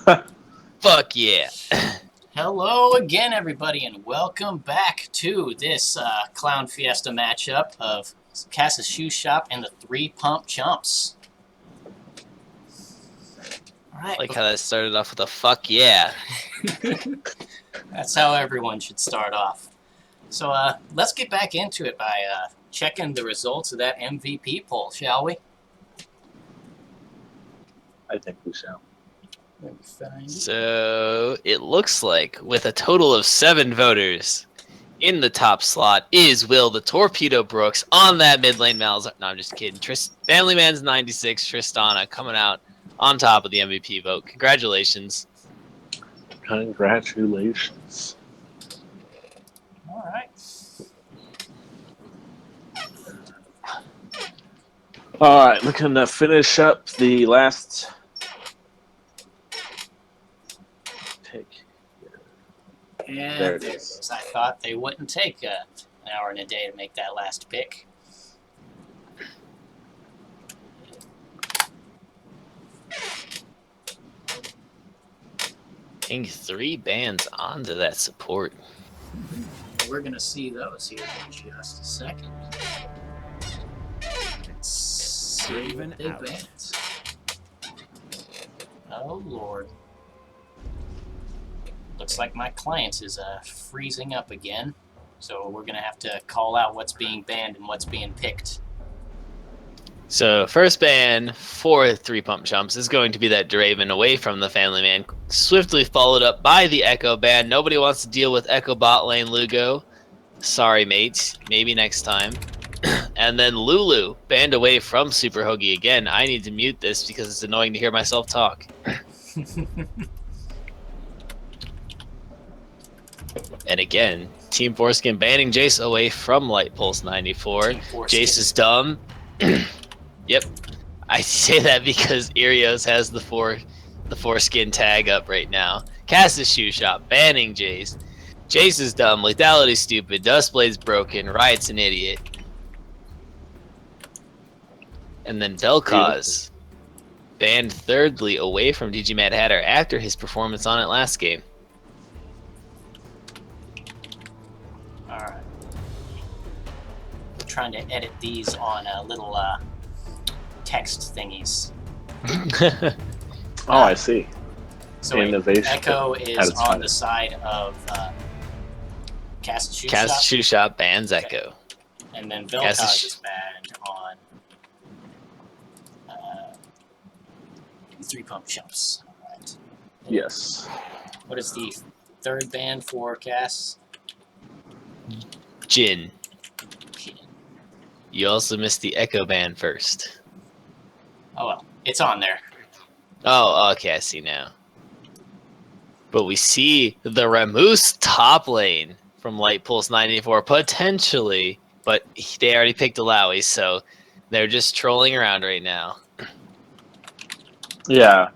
Fuck yeah. Hello again, everybody, and welcome back to this Clown Fiesta matchup of Cass's Shoe Shop and the Three Pump Chumps. All right. Like how that started off with a fuck yeah. That's how everyone should start off. So let's get back into it by checking the results of that MVP poll, shall we? I think we shall. So it looks like with a total of 7 voters, in the top slot is Will the Torpedo Brooks on that mid lane Malzahn. No, I'm just kidding. Family Man's 96, Tristana coming out on top of the MVP vote. Congratulations. Congratulations. All right. All right, looking to finish up the last pick. And There it is. I thought they wouldn't take an hour and a day to make that last pick. I think 3 bands onto that support. We're going to see those here in just a second. Let's see what they banned. Oh, Lord. Looks like my client is freezing up again. So we're going to have to call out what's being banned and what's being picked. So first ban for 3 Pump Chumps is going to be that Draven away from the Family Man, swiftly followed up by the Echo ban. Nobody wants to deal with Echo bot lane Lugo. Sorry, mates. Maybe next time. And then Lulu banned away from Super Hoagie again. I need to mute this because it's annoying to hear myself talk. And again, Team Foreskin banning Jace away from Light Pulse 94. Jace is dumb. Yep. I say that because Irios has the foreskin tag up right now. Cass's Shoe Shop banning Jace. Jace is dumb. Lethality stupid. Dustblade's broken. Riot's an idiot. And then Vel'Koz banned thirdly away from DG Mad Hatter after his performance on it last game. Alright. We're trying to edit these on little text thingies. Oh, I see. So Innovation. Echo is on the side of Cass's Shoe Shop. Cass's Shoe Shop bans Echo. And then Vel'Koz is banned on 3 Pump Chumps. Alright. Yes. What is the third ban for Cass? Jin. Jin. You also missed the Echo ban first. Oh well, it's on there. Oh, okay, I see now. But we see the Rammus top lane from Light Pulse 94, potentially, but they already picked Alawi, so they're just trolling around right now. Yeah.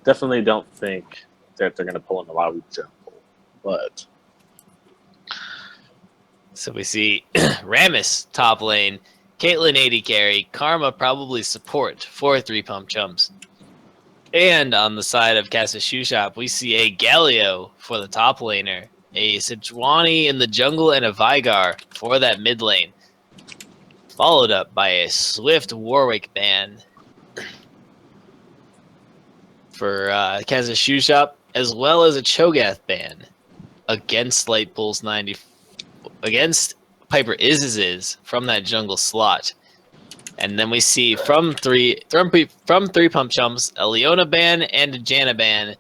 Definitely don't think that they're going to pull an Alawi jungle, but So we see Rammus top lane, Caitlyn 80 carry, Karma probably support for 3 Pump Chumps. And on the side of Cass's Shoe Shop, we see a Galio for the top laner, a Sejuani in the jungle, and a Vigar for that mid lane. Followed up by a Swift Warwick ban for Cass's Shoe Shop, as well as a Cho'Gath ban against Light Pulse 90, against Piper Izz's from that jungle slot. And then we see from three Pump Chumps, a Leona ban and a Janna ban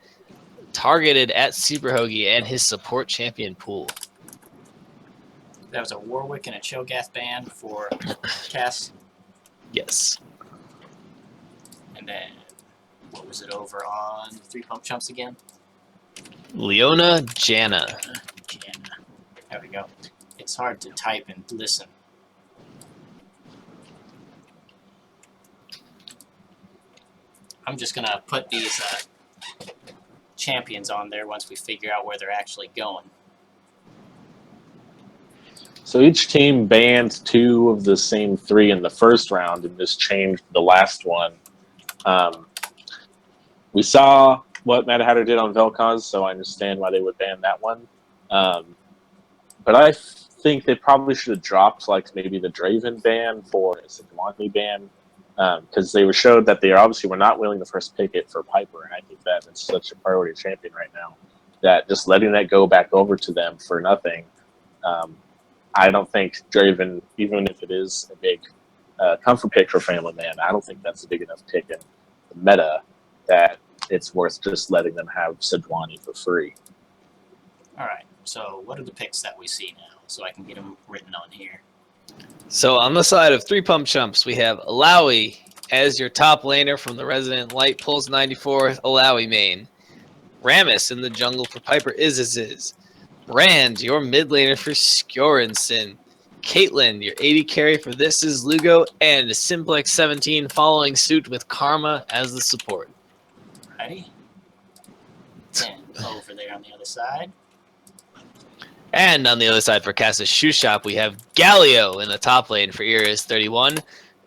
targeted at Super Hoagie and his support champion pool. That was a Warwick and a Cho'Gath ban for Cass. Yes. And then, what was it over on 3 Pump Chumps again? Leona, Janna. Janna. There we go. It's hard to type and listen. I'm just going to put these champions on there once we figure out where they're actually going. so each team banned 2 of the same 3 in the first round and just changed the last one we saw what Mad Hatter did on Vel'Koz, so I understand why they would ban that one. But I think they probably should have dropped like maybe the Draven ban for a Sejuani ban, because they were showed that they obviously were not willing to first pick it for Piper, and I think that it's such a priority champion right now that just letting that go back over to them for nothing. I don't think Draven, even if it is a big comfort pick for Family Man, I don't think that's a big enough pick in the meta that it's worth just letting them have Sejuani for free. All right. So what are the picks that we see now, so I can get them written on here? So on the side of 3 pump chumps, we have Alawi as your top laner from the Resident Light Pulse 94 Alawi main. Rammus in the jungle for Piper Iziz. Rand, your mid laner for Skjorensen. Caitlyn, your 80 carry for This Is Lugo. And Simplex 17 following suit with Karma as the support. Ready? And over there on the other side. And on the other side for Cassis Shoe Shop, we have Galio in the top lane for Iris 31.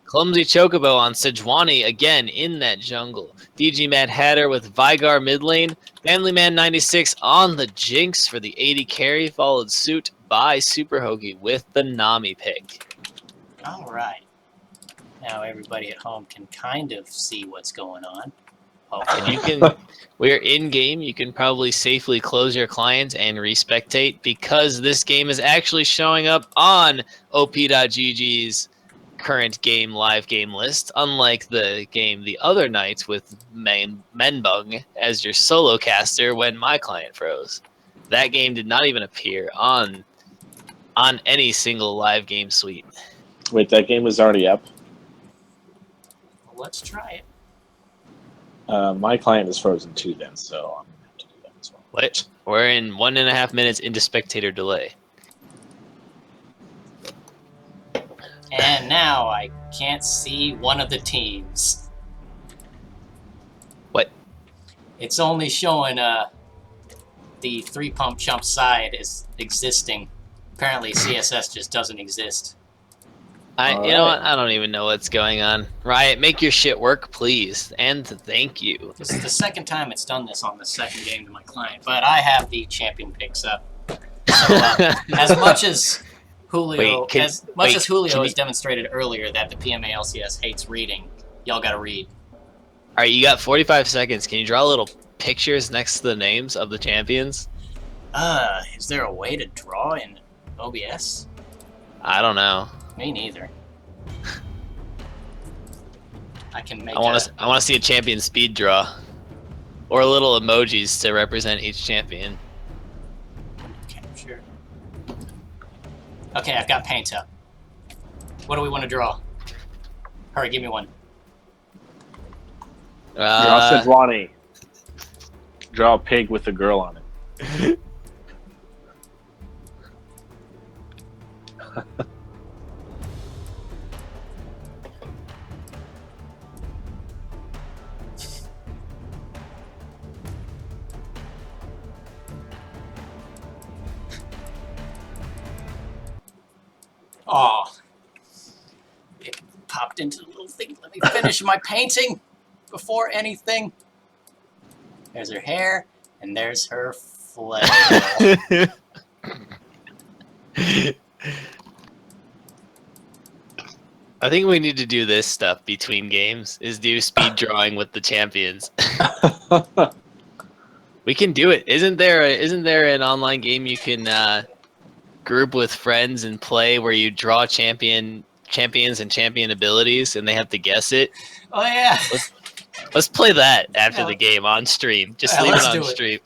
Clumsy Chocobo on Sejuani again in that jungle. DG Mad Hatter with Vigar mid lane. Family Man 96 on the Jinx for the 80 carry, followed suit by Super Hoagie with the Nami pick. All right. Now everybody at home can kind of see what's going on. And you can, we're in game. You can probably safely close your client and respectate because this game is actually showing up on op.gg's current game live game list, unlike the game the other night with Menbung as your solo caster when my client froze. That game did not even appear on any single live game suite. Wait, that game was already up? Well, let's try it. My client is frozen too then, so I'm going to have to do that as well. What? We're in 1.5 minutes into spectator delay. And now I can't see one of the teams. What? It's only showing the 3 pump chump side is existing. Apparently CSS just doesn't exist. You know what? I don't even know what's going on. Riot, make your shit work, please. And thank you. This is the second time it's done this on the second game to my client, but I have the champion picks up. So, as much as Julio, has demonstrated earlier that the PMA LCS hates reading, y'all gotta read. All right, you got 45 seconds. Can you draw little pictures next to the names of the champions? Is there a way to draw in OBS? I don't know. Me neither. I can make. I want to see a champion speed draw, or little emojis to represent each champion. Okay, sure. Okay, I've got paint up. What do we want to draw? Hurry, give me one. Draw Sejuani. Draw a pig with a girl on it. Oh, it popped into the little thing. Let me finish my painting before anything. There's her hair, and there's her flail. I think we need to do this stuff between games, is do speed drawing with the champions. We can do it. Isn't there an online game you can group with friends and play where you draw champions and champion abilities and they have to guess it? Oh yeah. Let's play that after the game on stream. Just leave it on stream.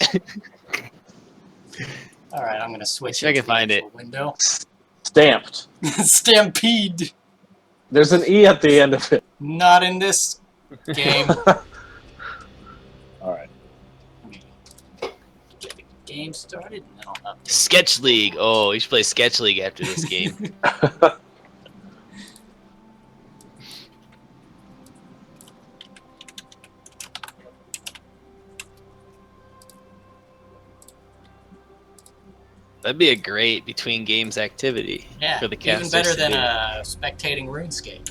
All right, I'm gonna switch. See if I can find it. Window. Stamped. Stampede. There's an E at the end of it. Not in this game. All right. Get the game started, and then I'll update. Sketch League. Oh, we should play Sketch League after this game. That'd be a great between games activity for the casters. Even better than spectating RuneScape.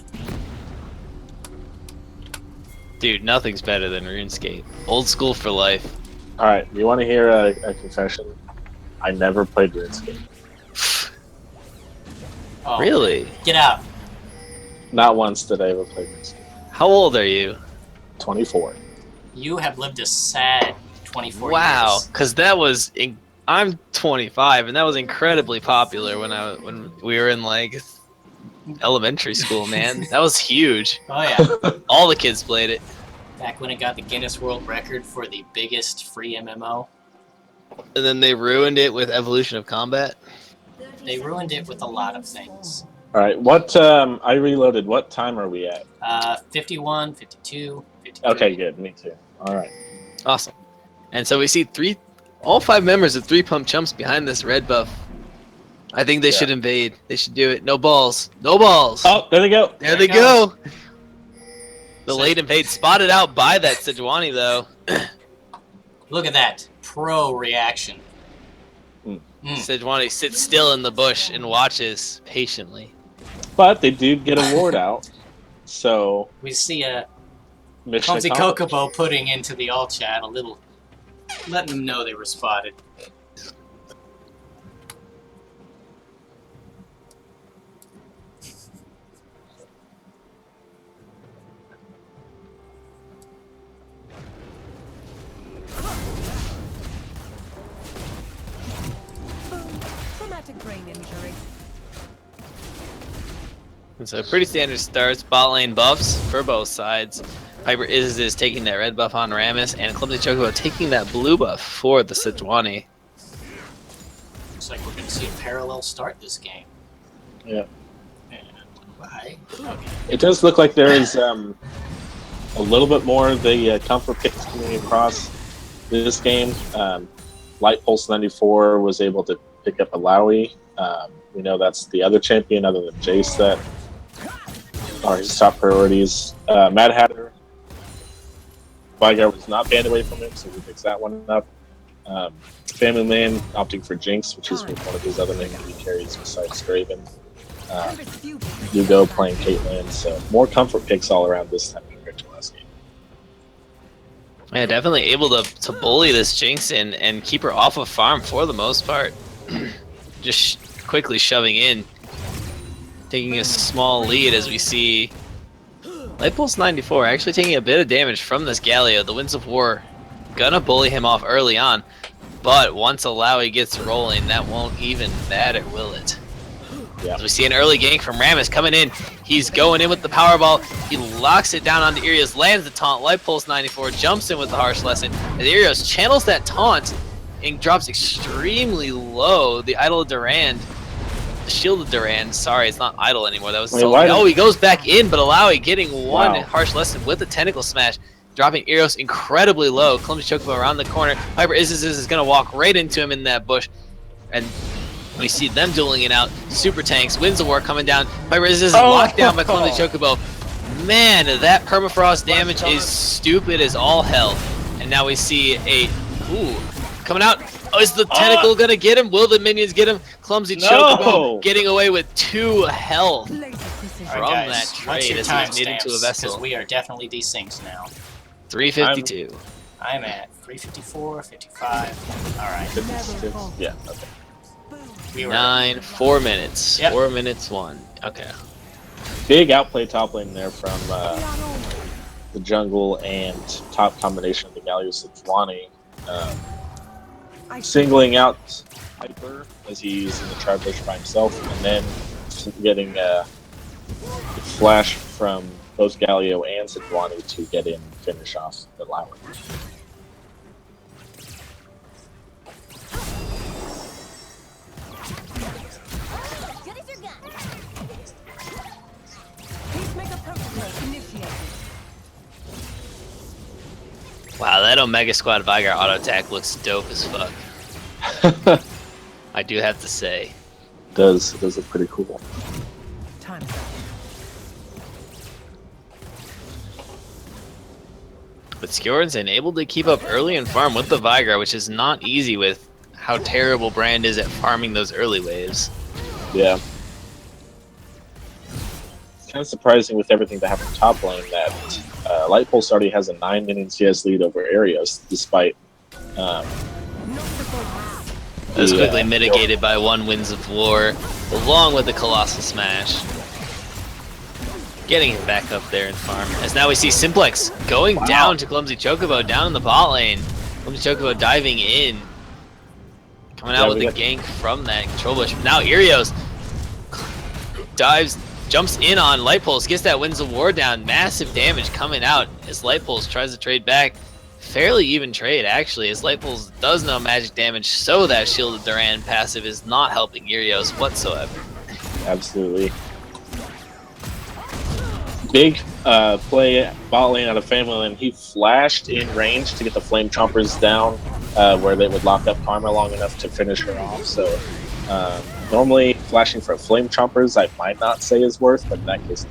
Dude, nothing's better than RuneScape. Old school for life. Alright, you want to hear a confession? I never played RuneScape. Oh, Really? Get out. Not once did I ever play RuneScape. How old are you? 24. You have lived a sad 24 Wow, years. because that was I'm 25, and that was incredibly popular when we were in like elementary school. Man, that was huge. Oh yeah. All the kids played it. Back when it got the Guinness World Record for the biggest free MMO. And then they ruined it with Evolution of Combat. They ruined it with a lot of things. Alright, what, I reloaded. What time are we at? 51, 52, 53. Okay, good. Me too. Alright. Awesome. And so we see all 5 members of 3 Pump Chumps behind this red buff. I think they should invade. They should do it. No balls. No balls. Oh, there they go. There they go. The late invade spotted out by that Sejuani, though. Look at that. Pro reaction. Sejuani sits still in the bush and watches patiently. But they do get a ward out. So We see a mission Clumsy accomplished. Kokobo putting into the all chat a little, letting them know they were spotted. Traumatic brain injury. And so pretty standard starts. Bot lane buffs for both sides. Piper is taking that red buff on Rammus, and Clumsy Chocobo taking that blue buff for the Sejuani. Looks like we're going to see a parallel start this game. Yeah. And why? Okay. It does look like there is a little bit more of the comfort picks coming across this game. Light Pulse 94 was able to pick up Alawi. We know that's the other champion other than Jace that are his top priorities. Mad Hatter, Vigar was not banned away from him, so he picks that one up. Family Man opting for Jinx, which is one of his other main he carries besides Draven. Hugo playing Caitlyn, so more comfort picks all around this time compared to last game. Yeah, definitely able to bully this Jinx and keep her off of farm for the most part. Just quickly shoving in, taking a small lead as we see Light Pulse 94 actually taking a bit of damage from this Galio. The Winds of War gonna bully him off early on, but once Alawi gets rolling, that won't even matter, will it? Yeah. As we see an early gank from Rammus coming in. He's going in with the Powerball. He locks it down onto Irios, lands the taunt. Light Pulse 94 jumps in with the Harsh Lesson. And Irios channels that taunt and drops extremely low. The Idol of Durand, the Shield of Durand. Sorry, it's not Idol anymore. That was oh, he goes back in, but Alawi getting one Harsh Lesson with the Tentacle Smash, dropping Irios incredibly low. Clumsy Chocobo around the corner. Piper is going to walk right into him in that bush, and we see them dueling it out. Super tanks, Winds of War coming down. Piper is locked down by Clumsy Chocobo. Man, that permafrost damage is stupid as all hell. And now we see coming out. Oh, is the tentacle gonna get him? Will the minions get him? Clumsy Chocobo getting away with 2 health from that trade as he's made into a vessel. Because we are definitely desynced now. 352. I'm at 354, 55. All right. Yeah. Okay. 4 minutes. Yep. 4 minutes 1. Okay. Big outplay top lane there from the jungle and top combination of the Galio Sejuani. Singling out Piper as he's in the Tri Bush by himself, and then getting a flash from both Galio and Sejuani to get in and finish off the Alawi. Wow, that Omega Squad Vigar auto attack looks dope as fuck. I do have to say. It does look pretty cool. But Skjorn's able to keep up early and farm with the Vigar, which is not easy with how terrible Brand is at farming those early waves. Yeah. It's kind of surprising with everything that happened top lane that Light Pulse already has a 9-inning CS lead over Arios, despite it was quickly mitigated by 1 Winds of War, along with the Colossal Smash. Getting him back up there in farm. As now we see Simplex going down to Clumsy Chocobo down in the bot lane. Clumsy Chocobo diving in. Coming out with the gank from that control bush. But now Arios jumps in on Light Pulse, gets that Winds of War down. Massive damage coming out as Light Pulse tries to trade back. Fairly even trade, actually, as Light Pulse does no magic damage, so that Shielded Duran passive is not helping Arios whatsoever. Absolutely. Big play bot lane out of Family Lane. He flashed in range to get the Flame Chompers down, where they would lock up Karma long enough to finish her off. So normally flashing for Flame Chompers I might not say is worth, but in that case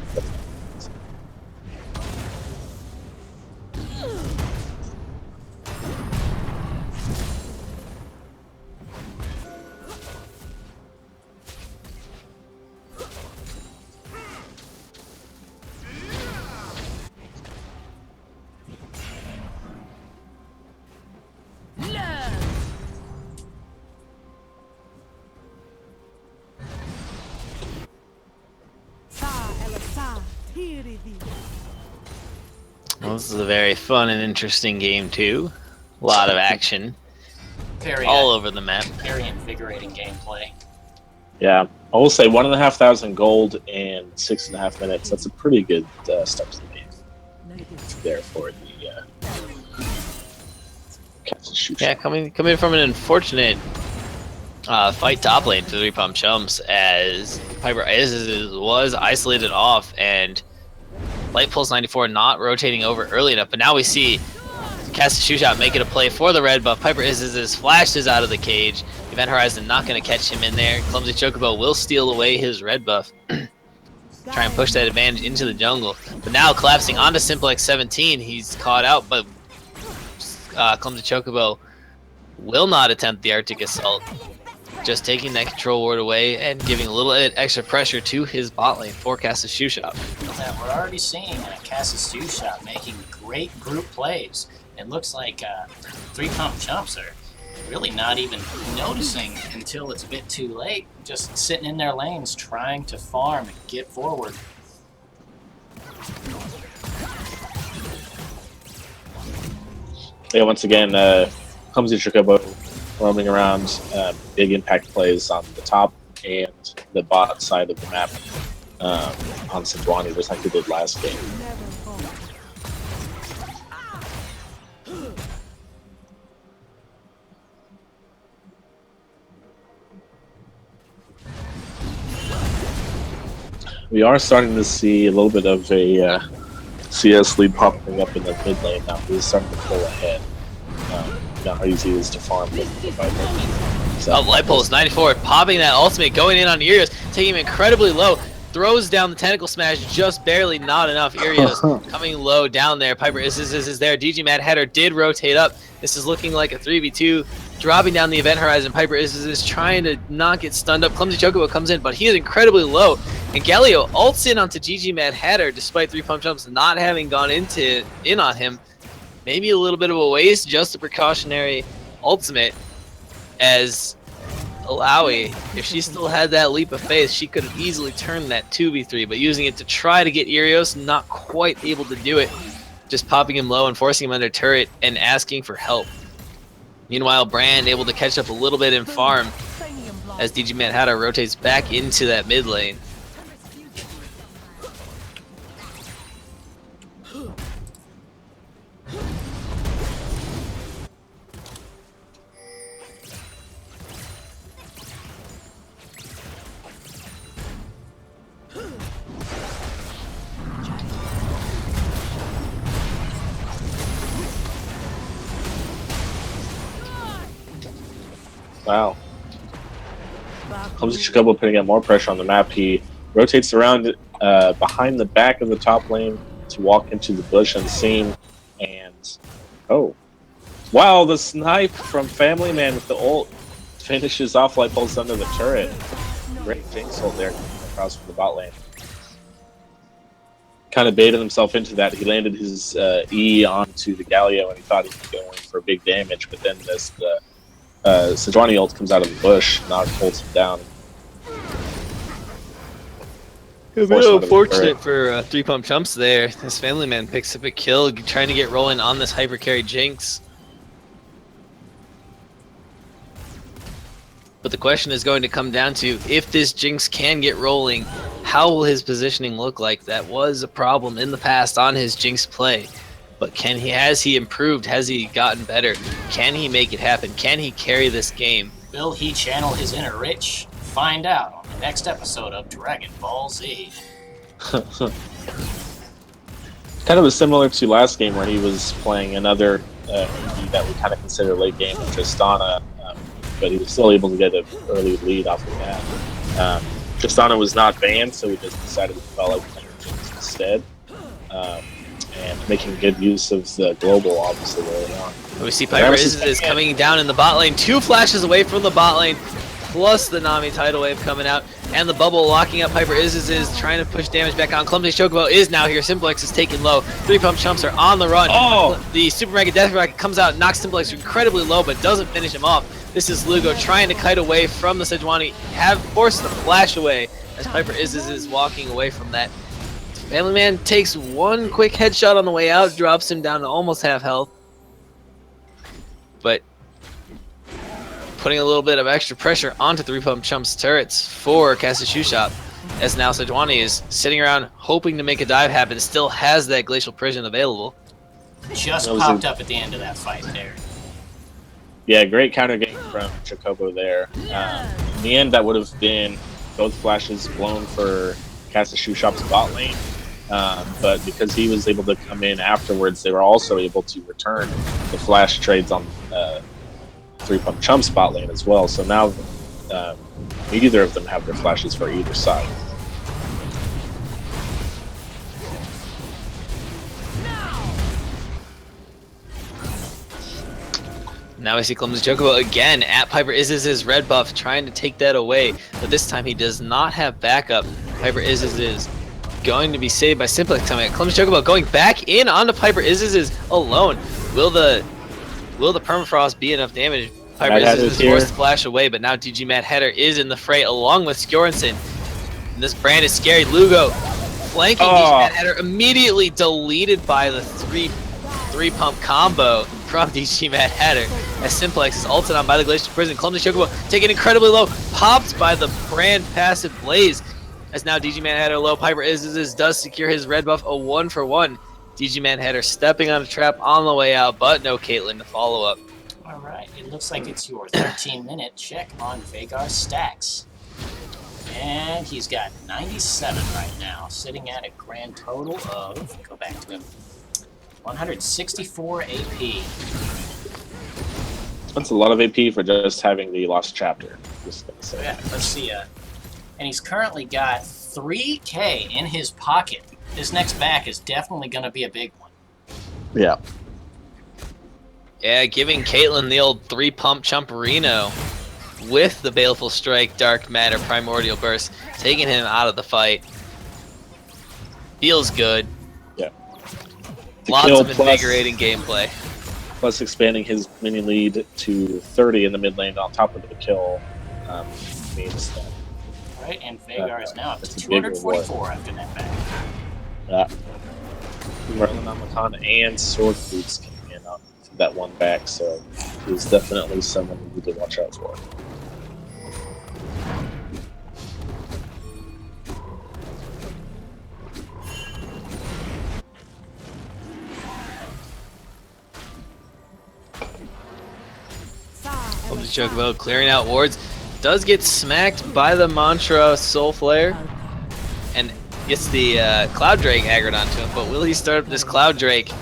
Well, this is a very fun and interesting game too. A lot of action. All over the map. Very invigorating gameplay. Yeah, I will say 1,500 gold in 6.5 minutes. That's a pretty good start to the game. There for the catch and shoot. Yeah, coming from an unfortunate fight top lane for the 3-pump chumps, as Piper was isolated off and Light Pulse 94 not rotating over early enough. But now we see Cast a Shoe Shot making a play for the red buff. Piper is flashes out of the cage. Event Horizon not going to catch him in there. Clumsy Chocobo will steal away his red buff. Try and push that advantage into the jungle. But now collapsing onto Simplex 17. He's caught out, but Clumsy Chocobo will not attempt the Arctic Assault. Just taking that control ward away and giving a little extra pressure to his bot lane for Cast a Shoe Shot. We're already seeing Cast a Shoe Shot making great group plays. It looks like 3-pump chumps are really not even noticing until it's a bit too late. Just sitting in their lanes trying to farm and get forward. Yeah, once again, Clumsy Chocobo roaming around, big impact plays on the top and the bot side of the map on Sejuani, just like he did last game. We are starting to see a little bit of a CS lead popping up in the mid lane now. He's starting to pull ahead. Not how easy it is to farm with so. Light Pulse 94 popping that ultimate, going in on Arios, taking him incredibly low. Throws down the Tentacle Smash, just barely, not enough. Arios coming low down there. Piper is there. DG Mad Hatter did rotate up. This is looking like a 3v2. Dropping down the Event Horizon. Piper is trying to not get stunned up. Clumsy Chocobo comes in, but he is incredibly low. And Galio ults in onto GG Mad Hatter, despite 3-pump jumps not having gone in on him. Maybe a little bit of a waste, just a precautionary ultimate, as Alawi, if she still had that leap of faith, she could have easily turned that 2v3, but using it to try to get Arios, not quite able to do it. Just popping him low and forcing him under turret and asking for help. Meanwhile, Brand able to catch up a little bit in farm as DG Mad Hatter rotates back into that mid lane. Wow. Clumsy Chocobo putting out more pressure on the map. He rotates around behind the back of the top lane to walk into the bush unseen. And, oh. Wow, the snipe from Family Man with the ult finishes off Light Pulse under the turret. Great Jinx ult there across from the bot lane. kind of baited himself into that. He landed his E onto the Galio, and he thought he could go in for big damage, but then this Sejuani ult comes out of the bush, holds him down. A bit unfortunate for 3 pump chumps there. This family man picks up a kill, trying to get rolling on this hyper carry Jinx. But the question is going to come down to, if this Jinx can get rolling, how will his positioning look like? That was a problem in the past on his Jinx play. But has he improved? Has he gotten better? Can he make it happen? Can he carry this game? Will he channel his inner Rich? Find out on the next episode of Dragon Ball Z. Kind of similar to last game where he was playing another indie that we kind of consider late game, Tristana, but he was still able to get an early lead off of that. Tristana was not banned, so we just decided to develop Jinx instead, and making good use of the global, obviously, early on. We see Piper is coming down in the bot lane, 2 flashes away from the bot lane, plus the Nami tidal wave coming out, and the bubble locking up Piper is trying to push damage back on. Clumsy Chocobo is now here. Simplex is taken low. 3 pump chumps are on the run. Oh! The Super Mega Death Racket comes out, knocks Simplex incredibly low, but doesn't finish him off. This is Lugo trying to kite away from the Sejuani, forced the flash away as Piper is walking away from that. Family Man takes 1 quick headshot on the way out, drops him down to almost half health. But putting a little bit of extra pressure onto 3 pump chumps turrets for Castle Shoe Shop, as now Sejuani is sitting around hoping to make a dive happen, still has that Glacial Prison available. Just popped up at the end of that fight there. Yeah, great counter game from Chocobo there. In the end, that would have been both flashes blown for Castle Shoe Shop's bot lane, but because he was able to come in afterwards, they were also able to return the flash trades on 3 pump chump spot lane as well. So now neither of them have their flashes for either side. Now we see Clumsy Chocobo again at Piper is red buff, trying to take that away, but this time he does not have backup. Piper is going to be saved by Simplex coming at Clumsy Chocobo, going back in onto Piper is alone. Will the permafrost be enough damage? Piper is forced to flash away, but now DG Mad Hatter is in the fray along with Skjoransson. And this brand is scary. Lugo flanking DG Mad Hatter, immediately deleted by the three pump combo from DG Mad Hatter, as Simplex is ulted on by the Glacial Prison. Clumsy Chocobo taken incredibly low, popped by the brand passive Blaze, as now DG Mad Hatter low. Piper does secure his red buff, a 1-for-1. DG Mad Hatter stepping on a trap on the way out, but no Caitlyn to follow up. Alright, it looks like it's your 13-minute check on Vhagar's stacks. And he's got 97 right now, sitting at a grand total of, go back to him, 164 AP. That's a lot of AP for just having the lost chapter. Just gonna say. So yeah, let's see. And he's currently got 3K in his pocket. This next back is definitely going to be a big one. Yeah. Yeah, giving Caitlyn the old 3 pump chumperino with the Baleful Strike, Dark Matter, Primordial Burst, taking him out of the fight. Feels good. Yeah. Lots of invigorating gameplay. Plus expanding his mini lead to 30 in the mid lane on top of the kill means that. Alright, and Vhagar is now up to 244 after that back. Yeah. Merlin and Sword Boots came in on that one back, so he's definitely someone you need to watch out for. Chocobo clearing out wards, does get smacked by the Mantra Soul Flare, and gets the Cloud Drake aggroed onto him. But will he start up this Cloud Drake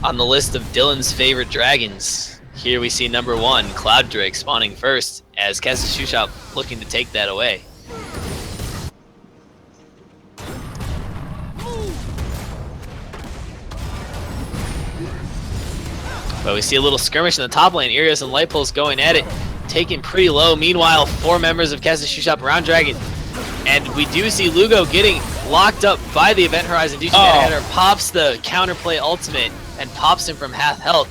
on the list of Dylan's favorite dragons? Here we see number 1, Cloud Drake spawning first, as Castle Shoe Shop looking to take that away. But we see a little skirmish in the top lane. Irios and Light Pulse going at it, taken pretty low. Meanwhile, 4 members of Castle Shoe Shop around Dragon And we do see Lugo getting locked up by the Event Horizon. Douchey Header pops the counterplay ultimate and pops him from half health.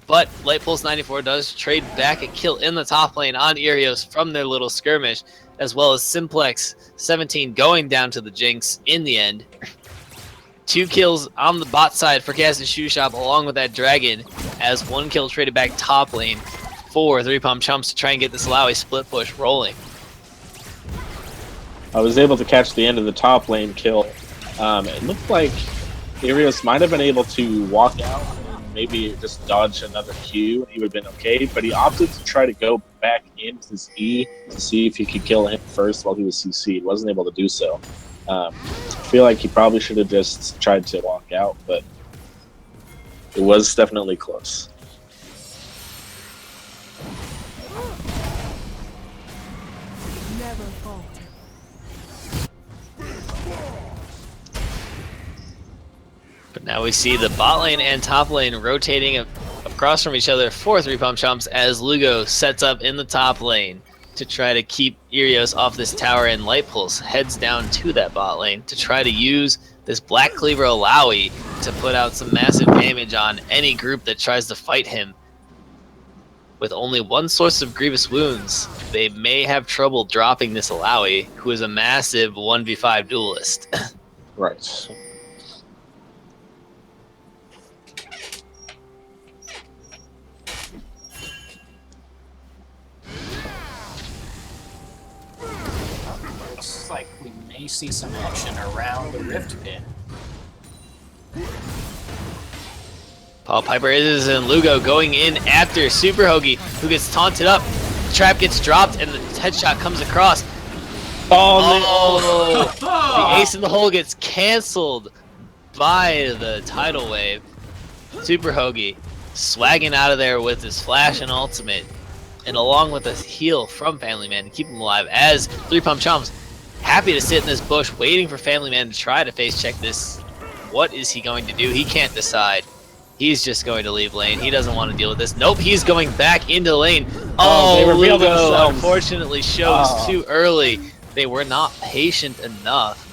But Light Pulse 94 does trade back a kill in the top lane on Irios from their little skirmish, as well as Simplex 17 going down to the Jinx in the end. 2 kills on the bot side for Kaz and Shoe Shop along with that Dragon, as 1 kill traded back top lane for 3 Pump Chumps to try and get this Alawi split push rolling. I was able to catch the end of the top lane kill. It looked like Irios might have been able to walk out and maybe just dodge another Q, and he would have been okay, but he opted to try to go back into his E to see if he could kill him first while he was CC'd. Wasn't able to do so. I feel like he probably should have just tried to walk out, but it was definitely close. Never falter. But now we see the bot lane and top lane rotating across from each other for 3 Pump Chumps as Lugo sets up in the top lane to try to keep Irios off this tower, and Light Pulse heads down to that bot lane to try to use this Black Cleaver Alawi to put out some massive damage on any group that tries to fight him. With only 1 source of grievous wounds, they may have trouble dropping this Alawi, who is a massive 1v5 duelist. Right. Looks like we may see some action around the Rift Pit. Paul Piper is in Lugo going in after Super Hoagie, who gets taunted up. The trap gets dropped and the headshot comes across. Oh, the ace in the hole gets canceled by the tidal wave. Super Hoagie swagging out of there with his flash and ultimate, and along with a heal from Family Man to keep him alive, as 3 Pump Chumps happy to sit in this bush waiting for Family Man to try to face check this. What is he going to do? He can't decide. He's just going to leave lane. He doesn't want to deal with this. Nope, he's going back into lane. They revealed Lugo themselves. unfortunately shows too early. They were not patient enough.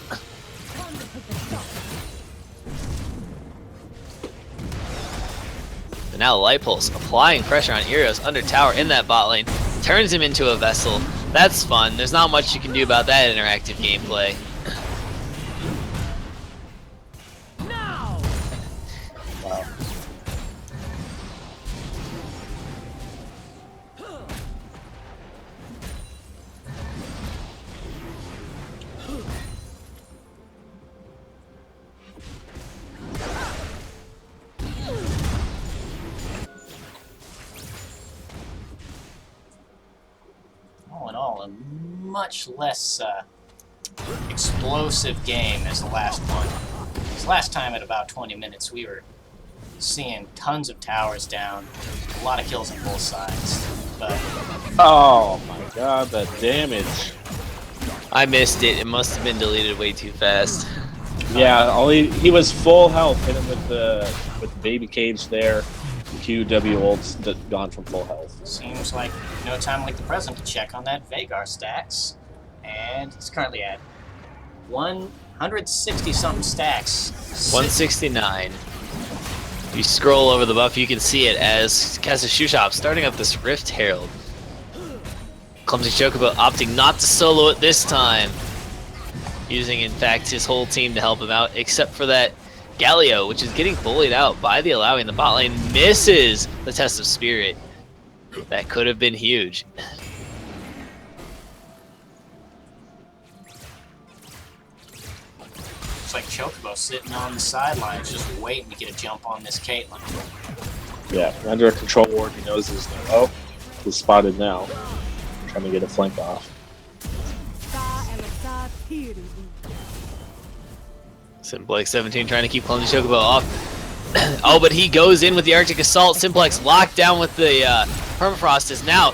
And now Light Pulse applying pressure on Irios under tower in that bot lane. Turns him into a vessel. That's fun. There's not much you can do about that interactive gameplay. Wow. All in all, a much less explosive game as the last one. Because last time at about 20 minutes we were seeing tons of towers down, a lot of kills on both sides. But Oh my god, that damage. I missed it. It must have been deleted way too fast. Yeah, he was full health. Hit him with the baby cage there. QW ults that gone from full health. seems like no time like the present to check on that Vagar stacks. And it's currently at 160 something stacks. 169. If you scroll over the buff, you can see it as Kaz's Shoe Shop starting up this Rift Herald. Clumsy Chocobo opting not to solo it this time, using in fact his whole team to help him out, except for that Galio, which is getting bullied out by the Alawi in the bot lane, misses the Test of Spirit. That could have been huge. Looks like Chocobo sitting on the sidelines just waiting to get a jump on this Caitlyn. Yeah, under a control ward, he knows there's no. Oh, he's spotted now. Trying to get a flank off. Simplex 17 trying to keep Clumsy Chocobo off. Oh, but he goes in with the Arctic Assault. Simplex locked down with the Permafrost is now.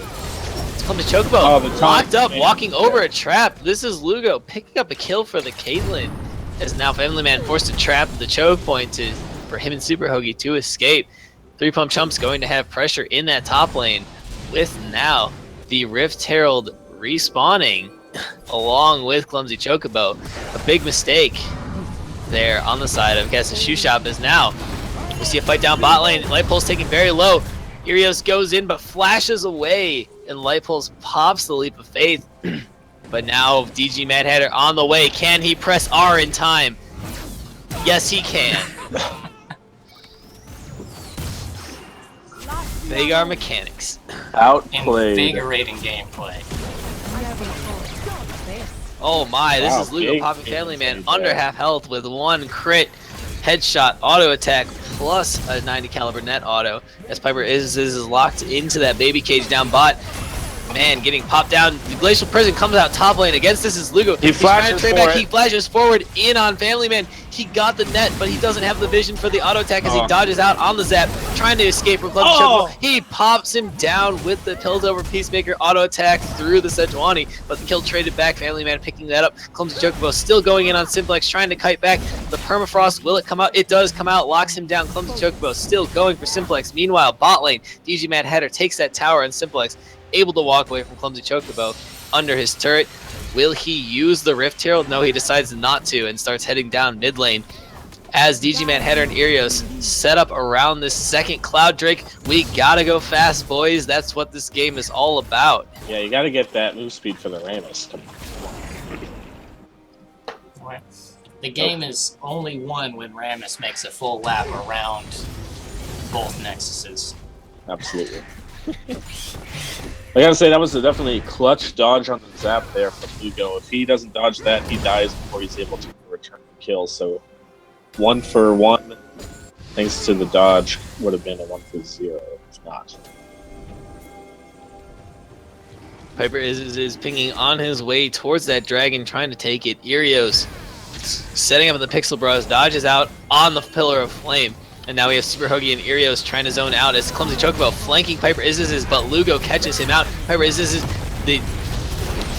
Clumsy Chocobo locked up, walking over a trap. This is Lugo picking up a kill for the Caitlyn. As now Family Man forced to trap the choke point for him and Super Hoagie to escape. 3 Pump Chumps going to have pressure in that top lane with now the Rift Herald respawning along with Clumsy Chocobo. A big mistake there on the side of Guess Shoe Shop is now. We see a fight down bot lane. Light Pulse taken very low. Irios goes in but flashes away, and Light Pulse pops the Leap of Faith. But now DG Mad Hatter on the way. Can he press R in time? Yes, he can. Vagar mechanics. Outplayed. Invigorating gameplay. Oh my, this Wow, is Lugo big popping Family Man damage under there. half health with 1 crit headshot auto attack plus a 90 caliber net auto as Piper is locked into that baby cage down bot. Man, getting popped down. The Glacial Prison comes out top lane. Against this is Lugo. He flashes trying to trade for back. it. He flashes forward in on Family Man. He got the net, but he doesn't have the vision for the auto attack as he dodges out on the zap, trying to escape from Clumsy Chocobo. He pops him down with the Piltover Peacemaker auto attack through the Sejuani, but the kill traded back. Family Man picking that up. Clumsy Chocobo still going in on Simplex, trying to kite back. The Permafrost, will it come out? It does come out, locks him down. Clumsy Chocobo still going for Simplex. Meanwhile, bot lane, DG Mad Hatter takes that tower, and Simplex able to walk away from Clumsy Chocobo under his turret. Will he use the Rift Herald? No, he decides not to and starts heading down mid lane. As DG Mad Hatter and Irios set up around this second Cloud Drake, we gotta go fast, boys. That's what this game is all about. Yeah, you gotta get that move speed for the Rammus. The game is only won when Rammus makes a full lap around both Nexuses. Absolutely. I gotta say, that was definitely a clutch dodge on the zap there from Lugo. If he doesn't dodge that, he dies before he's able to return the kill. So 1 for 1, thanks to the dodge, would have been a 1 for 0 if not. Piper is pinging on his way towards that dragon, trying to take it. Irios setting up in the Pixel Bros, dodges out on the Pillar of Flame. And now we have Super Hoagie and Irios trying to zone out as Clumsy Chocobo flanking Piper Izz's, but Lugo catches him out. Piper Izz's, the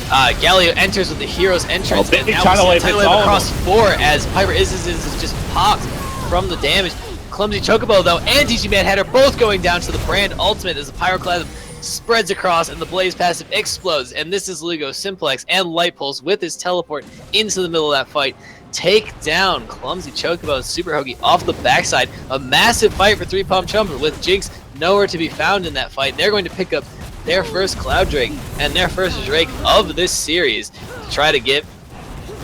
Galio enters with the hero's entrance, and now we see a tidal wave across 4 as Piper Izz's is just popped from the damage. Clumsy Chocobo, though, and DG Mad Hatter both going down to the Brand Ultimate as the Pyroclasm spreads across and the Blaze passive explodes. And this is Lugo, Simplex, and Light Pulse with his teleport into the middle of that fight. Take down Clumsy Chocobo and Super Hoagie off the backside. A massive fight for 3 Pump Chump with Jinx nowhere to be found in that fight. They're going to pick up their first Cloud Drake and their first Drake of this series to try to get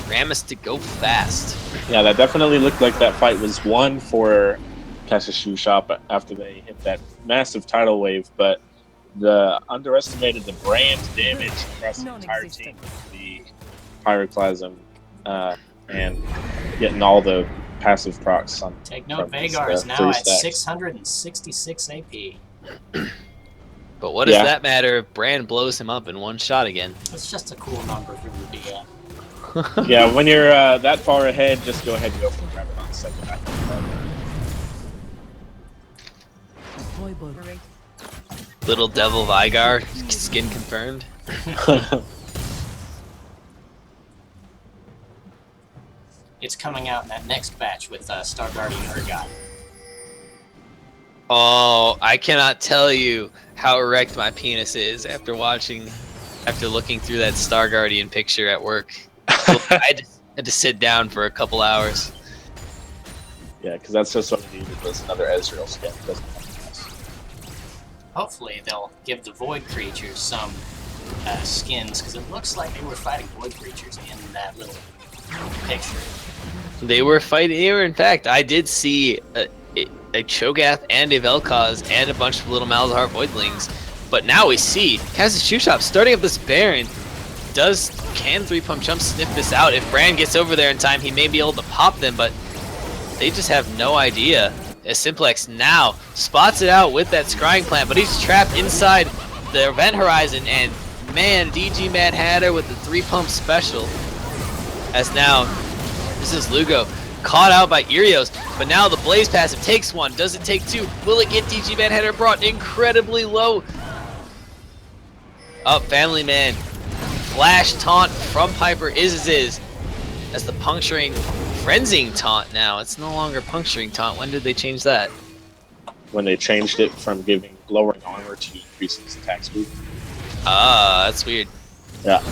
Rammus to go fast. Yeah, that definitely looked like that fight was won for Cassia Shoe Shop after they hit that massive tidal wave, but the underestimated the brand damage across the entire team with the Pyroclasm and getting all the passive procs on. Take note, Vagar is now at 666 AP. But what does that matter if Brand blows him up in one shot again? It's just a cool number for him to be at. Yeah, when you're that far ahead, just go ahead and go for the grab it on the second half. Little Devil Vygar, skin confirmed. It's coming out in that next batch with Star Guardian Urgot. Oh, I cannot tell you how erect my penis is after looking through that Star Guardian picture at work. I had to sit down for a couple hours. Yeah, because that's just what we needed was another Ezreal skin. Hopefully they'll give the Void creatures some skins, because it looks like they were fighting Void creatures in that little picture. They were fighting here. In fact, I did see a Cho'Gath and a Vel'Koz and a bunch of little Malzahar Voidlings. But now we see Cassia Shoe Shop starting up this Baron. Can 3 Pump Chump sniff this out? If Brand gets over there in time, he may be able to pop them, but they just have no idea. As Simplex now spots it out with that Scrying Plant, but he's trapped inside the Event Horizon, and man, DG Mad Hatter with the 3 Pump special. As now, this is Lugo, caught out by Irios, but now the Blaze passive takes 1. Does it take 2? Will it get DG Mad Hatter brought incredibly low? Up, Family Man. Flash taunt from Piper is as the puncturing frenzying taunt now. It's no longer puncturing taunt. When did they change that? When they changed it from giving lowering armor to increasing his attack speed. Ah, that's weird. Yeah.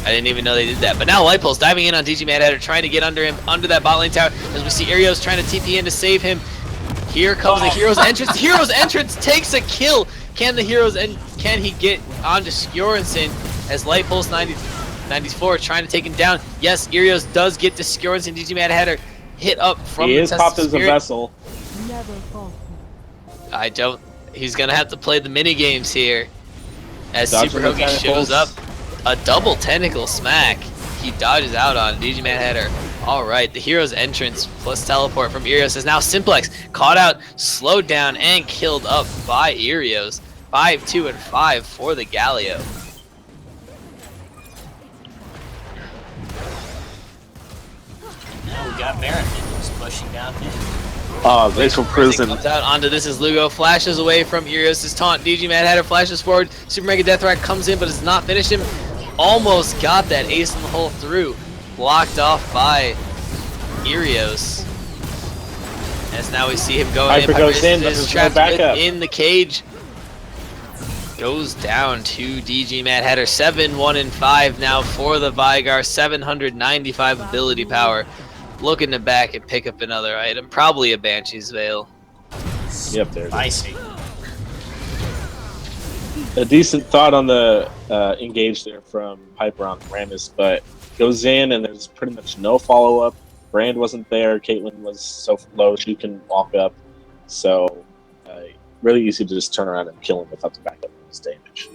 I didn't even know they did that. But now Light Pulse diving in on DG Mad Hatter, trying to get under him, under that bot lane tower. As we see Irios trying to TP in to save him. Here comes the Hero's entrance. Hero's entrance takes a kill. Can the Heroes and can he get onto Skjoransson as Light Pulse 94 trying to take him down? Yes, Irios does get to Skjoransson. DG Mad Hatter hit up from the He is popped as a vessel. Never falter. I don't. He's gonna have to play the mini games here. As Dodging Super Hoagie the shows up, tentacles. a double tentacle smack. He dodges out on DG Mad Hatter. All right, the Hero's entrance plus teleport from Irios is now Simplex caught out, slowed down, and killed up by Irios. 5, 2, and 5 for the Galio. Now we got Baron who's pushing down here. Visual Prison. Comes out onto this as Lugo flashes away from Irios' taunt. DG Mad Hatter flashes forward. Super Mega Death Rack comes in, but does not finish him. Almost got that ace in the hole through. Blocked off by Irios. As now we see him going Piper in. goes in, but is there's no trapped backup. in the cage. Goes down to DG Mad Hatter. 7, 1, and 5 now for the Vigar. 795 ability power. Looking to back and pick up another item. Probably a Banshee's Veil. Yep, there it is. Spicy. A decent thought on the engage there from Piper on Rammus, but goes in and there's pretty much no follow-up. Brand wasn't there. Caitlyn was so low she can walk up. So really easy to just turn around and kill him without the backup of his damage.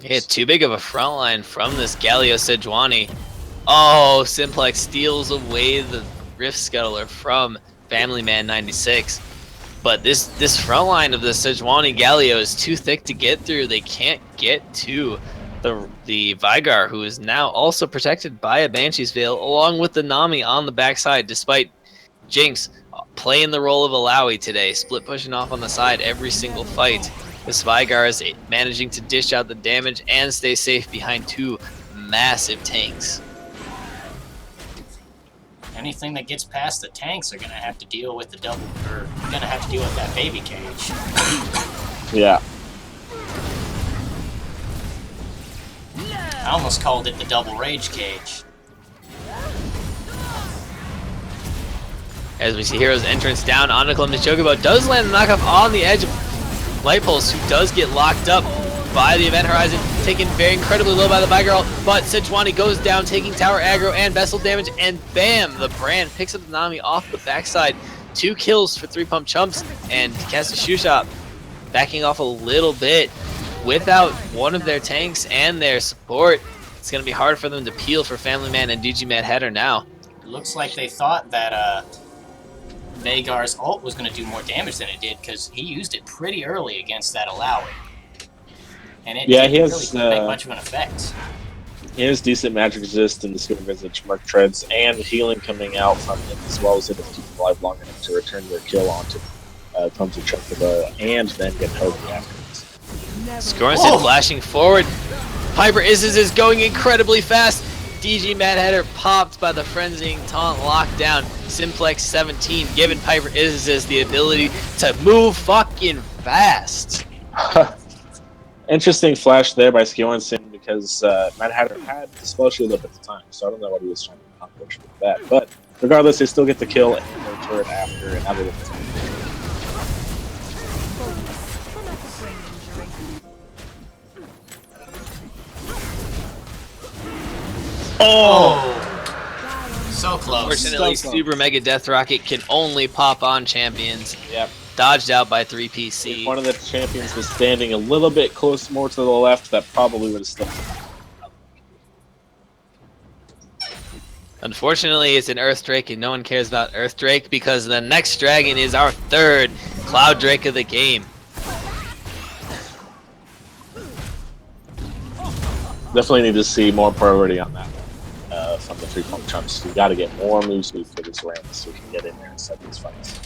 Yeah, too big of a front line from this Galio Sejuani. Oh, Simplex steals away the Rift Scuttler from Family Man 96. But this front line of the Sejuani Galio is too thick to get through. They can't get to the Vigar, who is now also protected by a Banshee's Veil, along with the Nami on the backside, despite Jinx playing the role of Alawi today, split pushing off on the side every single fight. This Vigar is managing to dish out the damage and stay safe behind two massive tanks. Anything that gets past the tanks are gonna have to deal with the gonna have to deal with that baby cage. Yeah. I almost called it the double rage cage. As we see Hero's entrance down onto Columbus Chocobo, does land the knockoff on the edge of Light Pulse, who does get locked up by the Event Horizon, taken very incredibly low by the Vigar, but Sejuani goes down, taking tower aggro and vessel damage, and bam, the Brand picks up the Nami off the backside. 2 kills for 3 pump chumps, and cast a shoe shot, backing off a little bit. Without one of their tanks and their support, it's going to be hard for them to peel for Family Man and DG Mad Hatter now. Looks like they thought that Vagar's ult was going to do more damage than it did, because he used it pretty early against that Alawi. And it didn't really make much of an effect. He has decent magic resist in the Skin Visage Merc Treads, and healing coming out from him, as well as able to keep him alive long enough to return their kill onto Clumsy Chocobo, and then get Hoagie afterwards. Skjoransson flashing forward. Piper is going incredibly fast. DG Mad Hatter popped by the frenzying taunt lockdown. Simplex 17 giving Piper is the ability to move fucking fast. Interesting flash there by Skjoransson, because Mad Hatter had Dispel Shield up at the time, so I don't know what he was trying to accomplish with that. But regardless, they still get the kill and their turret after another one. Oh! So close. Unfortunately, Super Mega Death Rocket can only pop on champions. Yep. Dodged out by 3PC. If one of the champions was standing a little bit close more to the left, that probably would have still. Unfortunately, it's an Earth Drake, and no one cares about Earth Drake because the next dragon is our third Cloud Drake of the game. Definitely need to see more priority on that one from the 3 pump chunks. We got to get more move speed for this round so we can get in there and set these fights.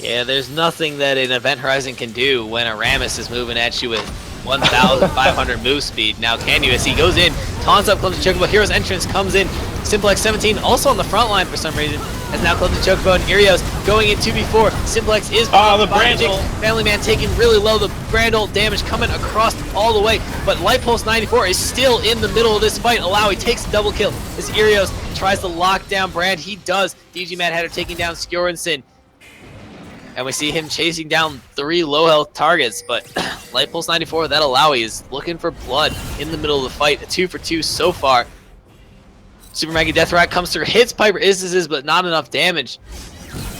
Yeah, there's nothing that an Event Horizon can do when a Rammus is moving at you with 1,500 move speed. Now can you, as he goes in, taunts up Clumsy Chocobo, Hero's entrance comes in, Simplex 17 also on the front line for some reason, as now Clumsy Chocobo and Irios going in 2v4. Simplex is the Brandle. Family Man taking really low, the Brandle damage coming across all the way, but Light Pulse 94 is still in the middle of this fight. Alawi takes a double kill as Irios tries to lock down Brand. He does. DG Mad Hatter taking down Skjoransson. And we see him chasing down 3 low health targets, but Light Pulse 94, that Alawi is looking for blood in the middle of the fight. A 2 for 2 so far. Super Mega Death Rat comes through, hits Piper Isis, but not enough damage.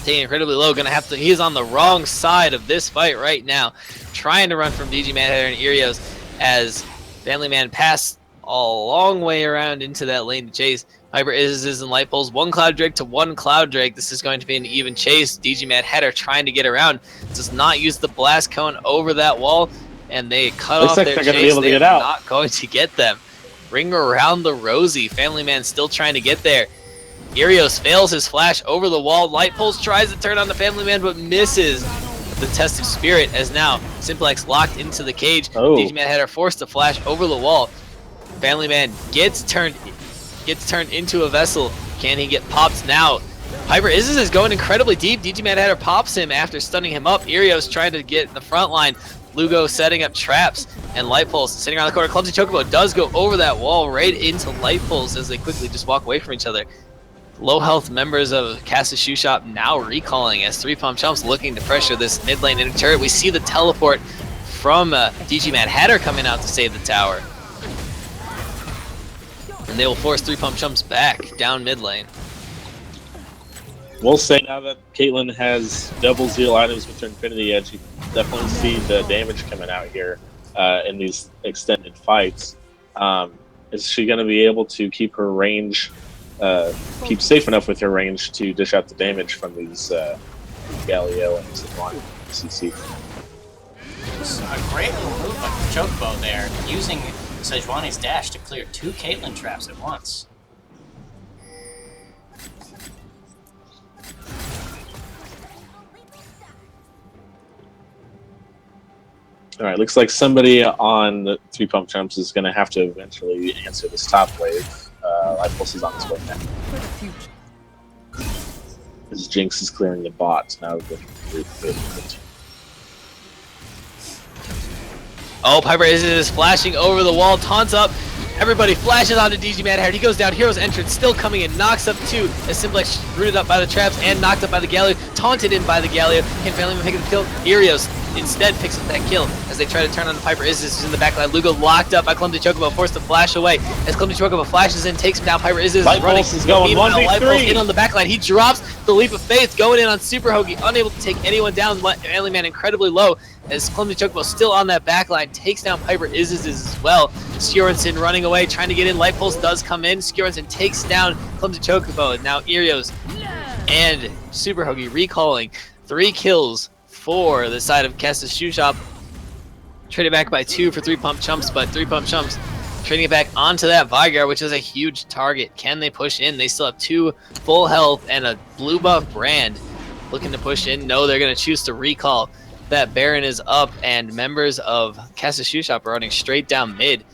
Taking incredibly low, gonna have to, he is on the wrong side of this fight right now. Trying to run from DG Mad Hatter and Irios as Family Man passed a long way around into that lane to chase. Piper Isis and Light Pulse, 1 Cloud Drake to 1 Cloud Drake. This is going to be an even chase. DG Mad Hatter trying to get around. Does not use the blast cone over that wall, and they cut off their chase. Be able to They're get out. not going to get them. Ring around the rosy. Family Man still trying to get there. Irios fails his flash over the wall. Light Pulse tries to turn on the Family Man, but misses the test of spirit, as now Simplex locked into the cage. DG Mad Hatter forced to flash over the wall. Family Man gets turned into a vessel. Can he get popped now? Piper Isis is going incredibly deep. DG Mad Hatter pops him after stunning him up. Irios trying to get in the front line. Lugo setting up traps, and Light Pulse sitting around the corner. Clumsy Chocobo does go over that wall right into Light Pulse as they quickly just walk away from each other. Low health members of Cass's Shoe Shop now recalling as 3 Pump Chumps looking to pressure this mid lane inner turret. We see the teleport from DG Mad Hatter coming out to save the tower. And they will force 3 Pump Chumps back down mid lane. We'll say now that Caitlyn has double zeal items with her Infinity Edge, you can definitely see the damage coming out here in these extended fights. Is she going to be able to keep her range, keep safe enough with her range to dish out the damage from these Galio and Sejuani CC? It's a great little move by Chocobo there, using Sejuani's dash to clear 2 Caitlyn traps at once. All right, looks like somebody on the 3 Pump Chumps is going to have to eventually answer this top wave. Light Pulse is on his way now. As Jinx is clearing the bot, now looking for it. Oh, Piper is flashing over the wall, taunts up. Everybody flashes onto DG Mad Hatter. He goes down. Hero's entrance still coming in. Knocks up 2 as Simplex rooted up by the traps and knocked up by the Galio. Taunted in by the Galio. Can Family Man pick up the kill? Irios instead picks up that kill as they try to turn on the Piper Isis, who's in the backline. Lugo locked up by Clumsy Chocobo, forced to flash away. As Clumsy Chocobo flashes in, takes him down. Piper Isis is running. Is going 1v3. In on the backline. He drops the leap of faith, going in on Super Hoagie, unable to take anyone down. Family Man incredibly low as Clumsy Chocobo still on that backline, takes down Piper Isis as well. Skjoransson running away, trying to get in. Light Pulse does come in. Skjoransson takes down Clumsy Chocobo. Now Irios and Super Hoagie recalling 3 kills for the side of Cass's Shoe Shop. Traded back by 2 for 3 Pump Chumps, but 3 Pump Chumps trading it back onto that Vygar, which is a huge target. Can they push in? They still have 2 full health and a blue buff Brand looking to push in. No, they're going to choose to recall. That Baron is up, and members of Cass's Shoe Shop are running straight down mid.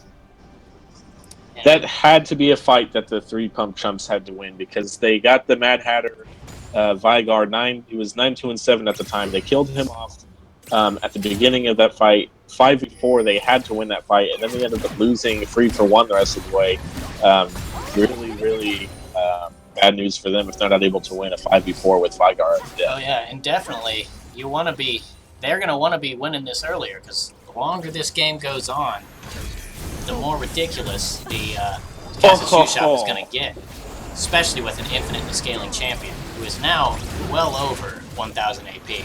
That had to be a fight that the 3 Pump Chumps had to win, because they got the Mad Hatter Vygar. He was 9-2-7 at the time. They killed him off at the beginning of that fight. 5v4, they had to win that fight, and then they ended up losing 3-1 the rest of the way. Really bad news for them if they're not able to win a 5v4 with Vygar. Oh yeah, and definitely you want to be. They're going to want to be winning this earlier, because the longer this game goes on, the more ridiculous the Cass's Shoe Shop is going to get. Especially with an infinitely scaling champion, who is now well over 1,000 AP.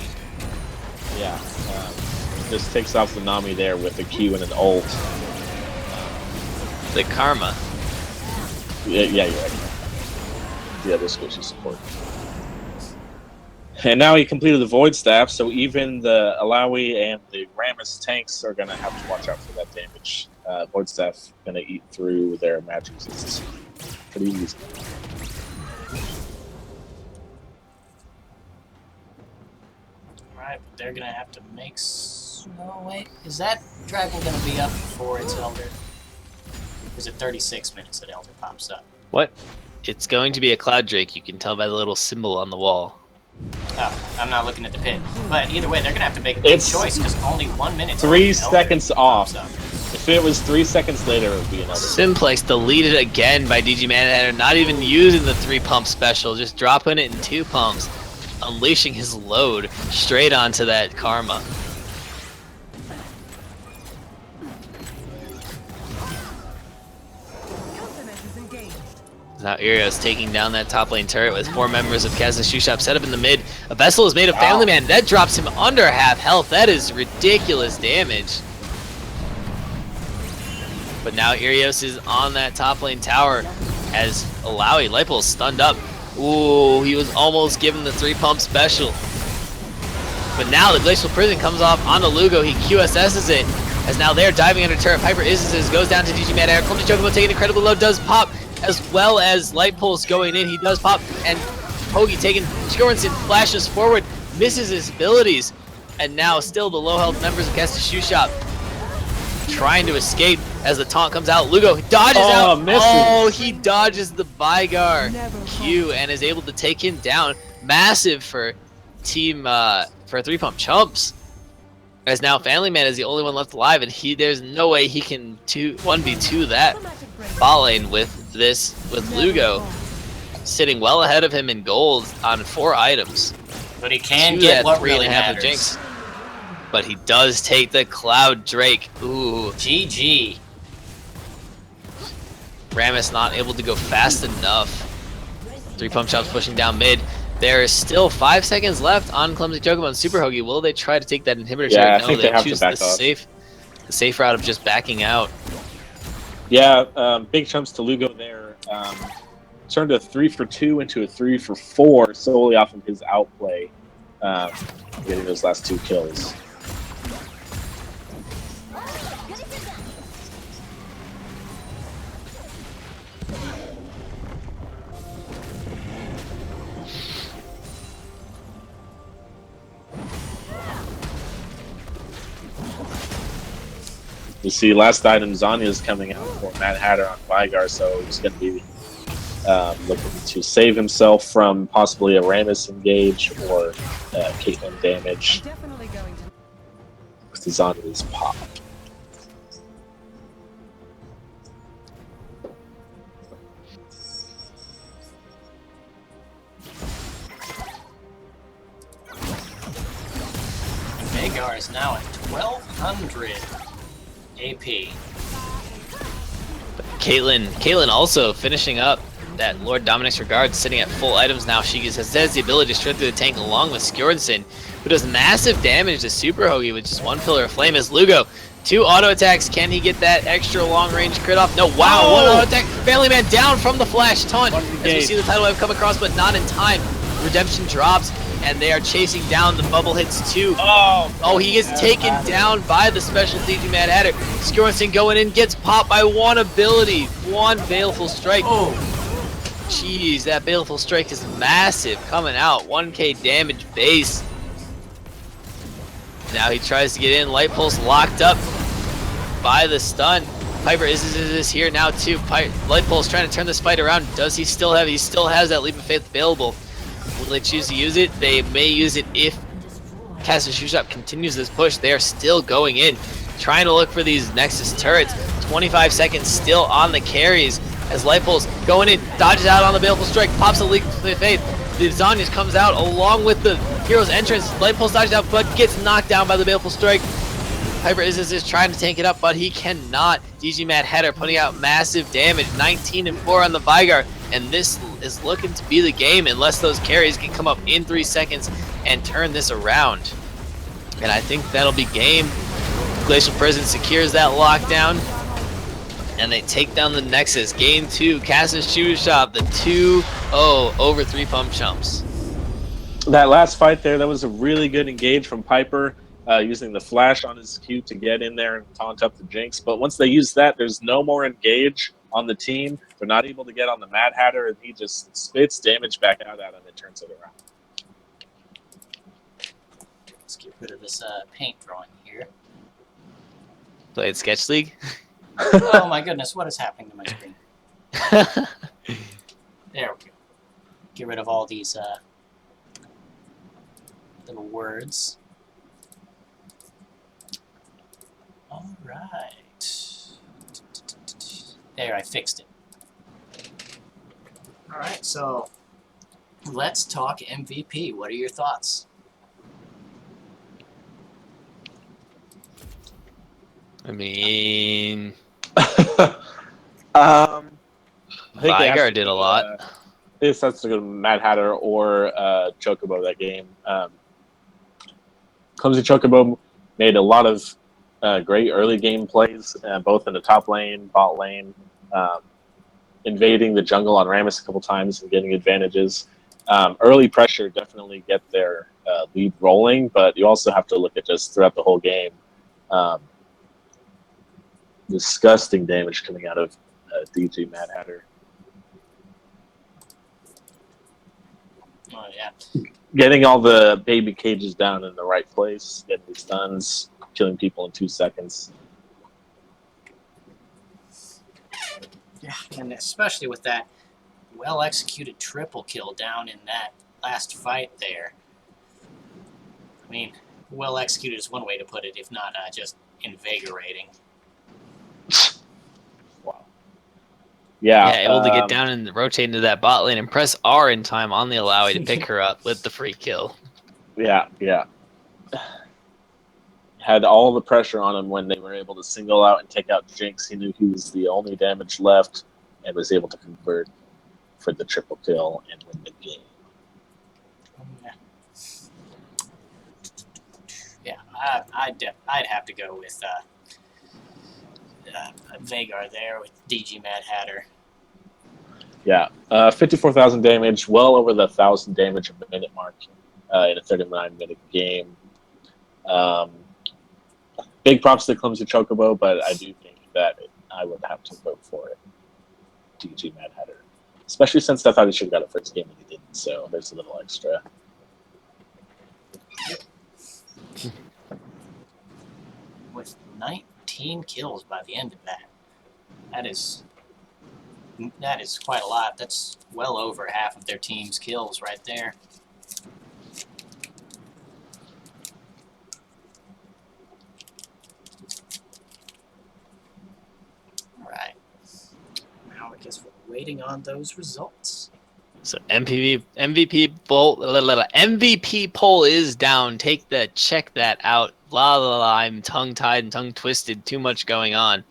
Yeah, just takes off the Nami there with a Q and an ult. The Karma. Yeah, you're right. Yeah, this goes to support. And now he completed the Void Staff, so even the Alawi and the Rammus tanks are going to have to watch out for that damage. Void Staff going to eat through their magic resistance pretty easy. Alright, they're going to have to make No, wait. Is that Draggle going to be up before it's Elder? Or is it 36 minutes that Elder pops up? What? It's going to be a Cloud Drake. You can tell by the little symbol on the wall. Oh, I'm not looking at the pin. But either way, they're going to have to make a big choice because only 1 minute. 3 seconds off. If it was 3 seconds later, it would be another. Simplex deleted again by DG Manhatter, not even using the 3-pump special, just dropping it in 2 pumps, unleashing his load straight onto that Karma. Now Irios taking down that top lane turret with 4 members of Kaz's Shoe Shop set up in the mid. A Vessel is made of Family Man. That drops him under half health. That is ridiculous damage. But now Irios is on that top lane tower as Alawi Lightpole stunned up. Ooh, he was almost given the 3-pump special. But now the Glacial Prison comes off onto Lugo. He QSS's it as now they're diving under turret. Piper Isis goes down to DG Mad Air. Clumsy Chocobo taking incredibly low, does pop, as well as Lightpole's going in. He does pop, and Hoagie taking Scorenson flashes forward, misses his abilities, and now still the low health members of Kestis Shoe Shop trying to escape as the taunt comes out. Lugo dodges out. Misses. Oh, he dodges the Vygar Q and is able to take him down. Massive for team for 3-pump chumps. As now Family Man is the only one left alive, and there's no way he can 1v2 that bot lane with Lugo sitting well ahead of him in gold on 4 items. But he can get what really matters. Jinx. But he does take the Cloud Drake. Ooh. GG. Rammus not able to go fast enough. 3-pump chops pushing down mid. There is still 5 seconds left on Clumsy Chocobo and Super Hoagie. Will they try to take that inhibitor? Yeah, no, I think they have choose to back the off. the safe route of just backing out. Yeah, big chumps to Lugo there. Turned a 3 for 2 into a 3 for 4 solely off of his outplay, getting those last 2 kills. You see, last item Zanya is coming out for Mad Hatter on Vygar, so he's going to be looking to save himself from possibly a Rammus engage or Caitlyn damage with the Zanya's pop. Vagar is now at 1200 AP. Caitlyn also finishing up that Lord Dominic's Regard, sitting at full items now. She has the ability to straight through the tank along with Skjornsson, who does massive damage to Super Hoagie with just 1 Pillar of Flame. As Lugo, 2 auto attacks. Can he get that extra long range crit off? No, wow, Oh! 1 auto attack. Family Man down from the flash taunt. As we see the tidal wave come across, but not in time. Redemption drops, and they are chasing down. The bubble hits 2. Oh, he gets taken down by the special DG Mad Hatter. Skjornsson going in, gets popped by 1 ability. 1 Baleful Strike. Oh. Jeez, that Baleful Strike is massive coming out. 1k damage base. Now he tries to get in. Light Pulse locked up by the stun. Piper is here now too. Light Pulse trying to turn this fight around. Does he still have? He still has that Leap of Faith available. Will they choose to use it? They may use it if Kaz's Shoe Shop continues this push. They are still going in, trying to look for these Nexus turrets. 25 seconds still on the carries as Light Pulse going in, dodges out on the Baleful Strike, pops a Leap of Faith. The Zanyas comes out along with the hero's entrance. Light Pulse dodges out, but gets knocked down by the Baleful Strike. Piper is trying to tank it up, but he cannot. DG Mad Hatter putting out massive damage, 19 and 4 on the Vygar, and this is looking to be the game unless those carries can come up in 3 seconds and turn this around. And I think that'll be game. Glacial Prison secures that lockdown, and they take down the Nexus. Game 2, Kaz's Shoe Shop, the 2-0 over 3-pump chumps. That last fight there, that was a really good engage from Piper, using the flash on his Q to get in there and taunt up the Jinx. But once they use that, there's no more engage on the team. They're not able to get on the Mad Hatter, and he just spits damage back out at him and turns it around. Let's get rid of this paint drawing here. Played Sketch League? Oh my goodness, what is happening to my screen? There we go. Get rid of all these little words. All right. There, I fixed it. All right, so let's talk MVP. What are your thoughts? I mean, I think it has Vigar to did be, a lot. This has to go to Mad Hatter or Chocobo that game. Clumsy Chocobo made a lot of great early game plays, both in the top lane, bot lane, invading the jungle on Rammus a couple times and getting advantages. Early pressure definitely get their lead rolling, but you also have to look at just throughout the whole game. Disgusting damage coming out of DG Mad Hatter. Oh yeah. Getting all the baby cages down in the right place, getting these stuns, killing people in 2 seconds. Yeah, and especially with that well-executed triple kill down in that last fight there. I mean, well-executed is one way to put it, if not just invigorating. Wow. Yeah. Able to get down and rotate into that bot lane and press R in time on the Alawi to pick her up with the free kill. Yeah. Had all the pressure on him when they were able to single out and take out Jinx. He knew he was the only damage left and was able to convert for the triple kill and win the game. Yeah, I'd have to go with Vagar there with DG Mad Hatter. Yeah, 54,000 damage, well over the 1,000 damage a minute mark in a 39-minute game. Big props to Clumsy Chocobo, but I do think that I would have to vote for it. DG Mad Hatter. Especially since I thought he should have got a first game and he didn't, so there's a little extra. With 19 kills by the end of that. That is quite a lot. That's well over half of their team's kills right there. Alright. Now I guess we're waiting on those results. So MVP poll is down. Check that out. La la la. I'm tongue-tied and tongue-twisted. Too much going on.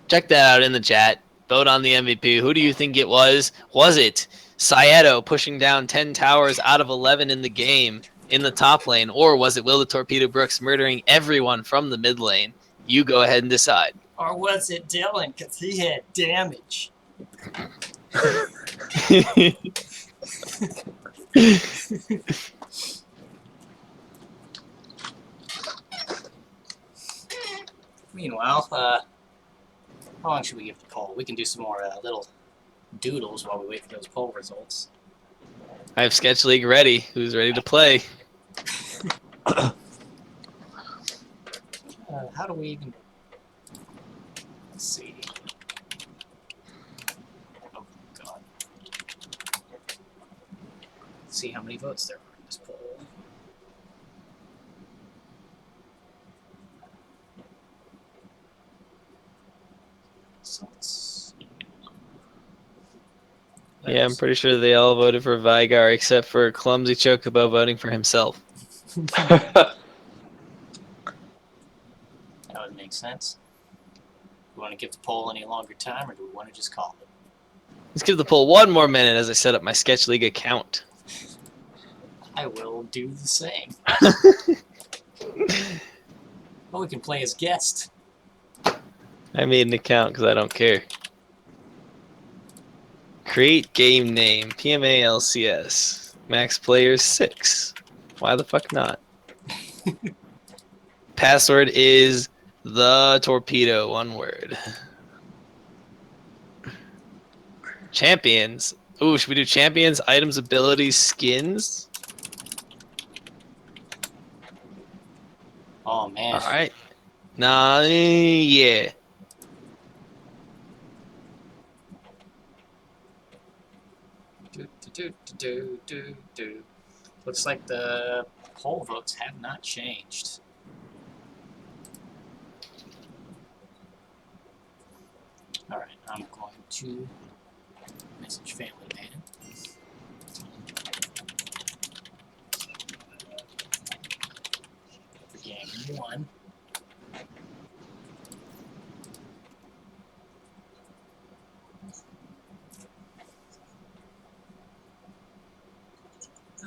Check that out in the chat. Vote on the MVP. Who do you think it was? Was it Saedo pushing down 10 towers out of 11 in the game in the top lane? Or was it Will the Torpedo Brooks murdering everyone from the mid lane? You go ahead and decide. Or was it Dylan? Because he had damage. Meanwhile, how long should we give the poll? We can do some more little doodles while we wait for those poll results. I have Sketch League ready. Who's ready to play? How do we even... Let's see. Oh, God. Let's see how many votes there are in this poll. Yeah, I'm pretty sure they all voted for Vigar except for Clumsy Chocobo voting for himself. That would make sense. Do we want to give the poll any longer time, or do we want to just call it? Let's give the poll one more minute as I set up my Sketch League account. I will do the same. Well, we can play as guest. I made an account because I don't care. Create game name, PMA LCS. Max players 6. Why the fuck not? Password is the torpedo, one word. Champions. Ooh, should we do champions, items, abilities, skins? Oh, man. All right. Nah, yeah. Looks like the poll votes have not changed. All right, I'm going to message Family Man. For game 1.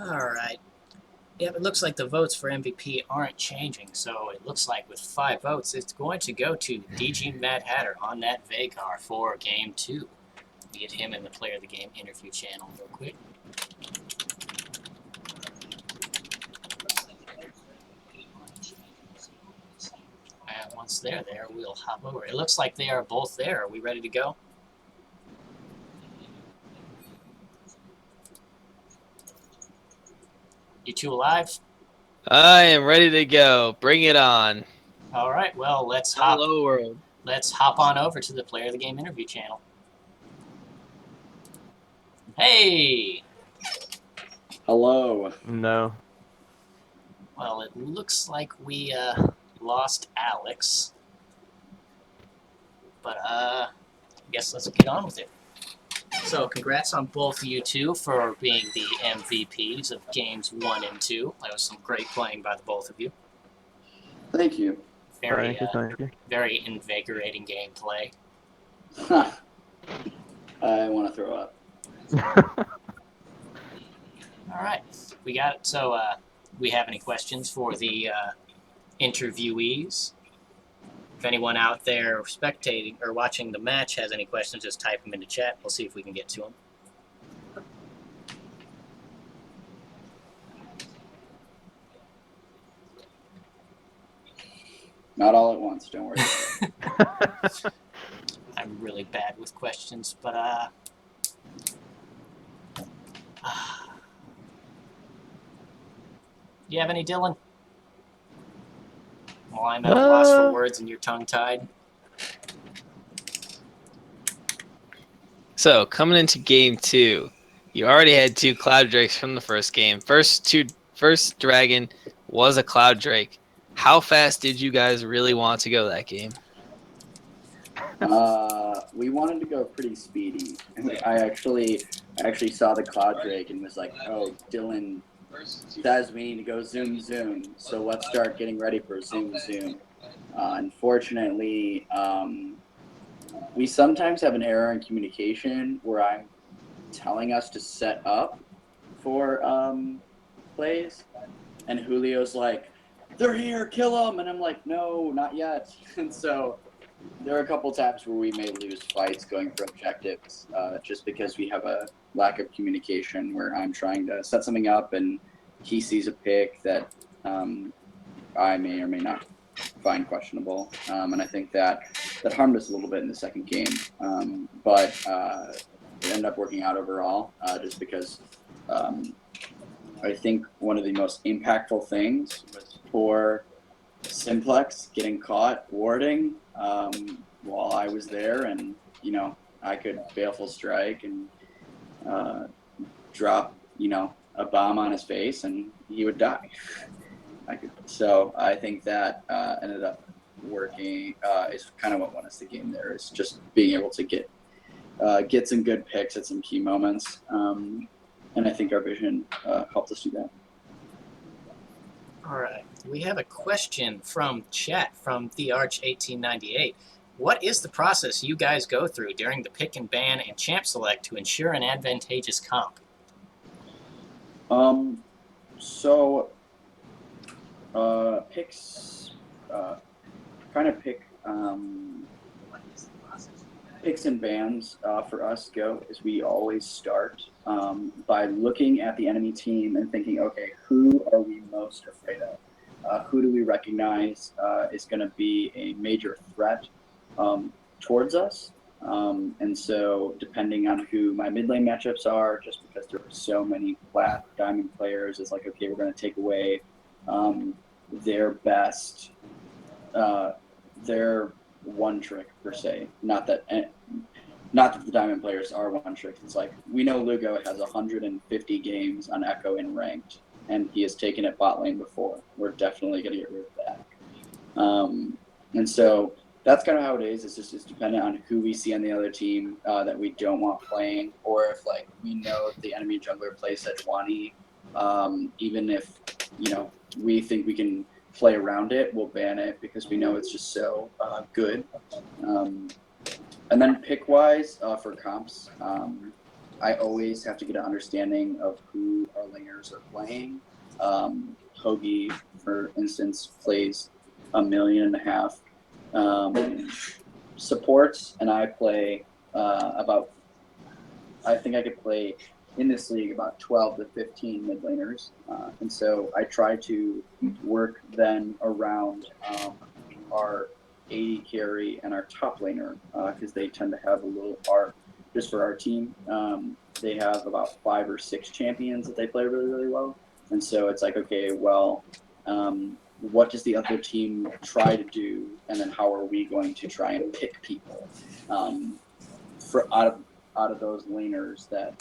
All right. Yep, it looks like the votes for MVP aren't changing, so it looks like with 5 votes, it's going to go to DG Mad Hatter on that Vagar for Game 2. Get him in the Player of the Game interview channel real quick. And once they're there, we'll hop over. It looks like they are both there. Are we ready to go? You two alive? I am ready to go. Bring it on. All right. Well, let's hop. Hello, world. Let's hop on over to the Player of the Game interview channel. Hey. Hello. No. Well, it looks like we lost Alex, but I guess let's get on with it. So, congrats on both of you two for being the MVPs of games 1 and 2. That was some great playing by the both of you. Thank you. Very, Thank you. very invigorating gameplay. I want to throw up. All right, we got it. So, we have any questions for the interviewees? If anyone out there spectating or watching the match has any questions, just type them into chat. We'll see if we can get to them. Not all at once, don't worry. I'm really bad with questions, but you have any, Dylan? Well, I'm at a loss for words and you're tongue-tied. So, coming into game 2, you already had 2 Cloud Drakes from the first game. First dragon was a Cloud Drake. How fast did you guys really want to go that game? We wanted to go pretty speedy. I actually saw the Cloud Drake and was like, oh, Dylan says we need to go zoom zoom, so let's start getting ready for zoom zoom. Unfortunately, we sometimes have an error in communication where I'm telling us to set up for plays, and Julio's like, they're here, kill them, and I'm like, no, not yet. And so there are a couple times where we may lose fights going for objectives just because we have a lack of communication where I'm trying to set something up and he sees a pick that I may or may not find questionable. And I think that harmed us a little bit in the second game. But it ended up working out overall just because I think one of the most impactful things was for Simplex getting caught warding while I was there, and I could baleful strike and drop a bomb on his face and he would die. So I think that ended up working. Is kind of what won us the game. There is just being able to get some good picks at some key moments, and I think our vision helped us do that. All right. We have a question from chat from TheArch1898. What is the process you guys go through during the pick and ban and champ select to ensure an advantageous comp? Picks kind of pick picks and bans for us go is we always start by looking at the enemy team and thinking, okay, who are we most afraid of? Who do we recognize is going to be a major threat towards us? And so depending on who my mid lane matchups are, just because there are so many flat diamond players, it's like, okay, we're going to take away their best, their one trick per se. Not that the Diamond players are one trick. It's like we know Lugo has 150 games on Echo in ranked, and he has taken it bot lane before. We're definitely going to get rid of that. And so that's kind of how it is. It's dependent on who we see on the other team that we don't want playing, or if like we know the enemy jungler plays Sejuani, even if we think we can play around it, we'll ban it because we know it's just so good. And then pick-wise for comps, I always have to get an understanding of who our laners are playing. Hoagie, for instance, plays 1.5 million supports, and I play I think I could play in this league about 12 to 15 mid laners. And so I try to work then around our AD carry and our top laner because they tend to have a little art just for our team. They have about 5 or 6 champions that they play really, really well. And so it's like, okay, well, what does the other team try to do? And then how are we going to try and pick people for out of those laners that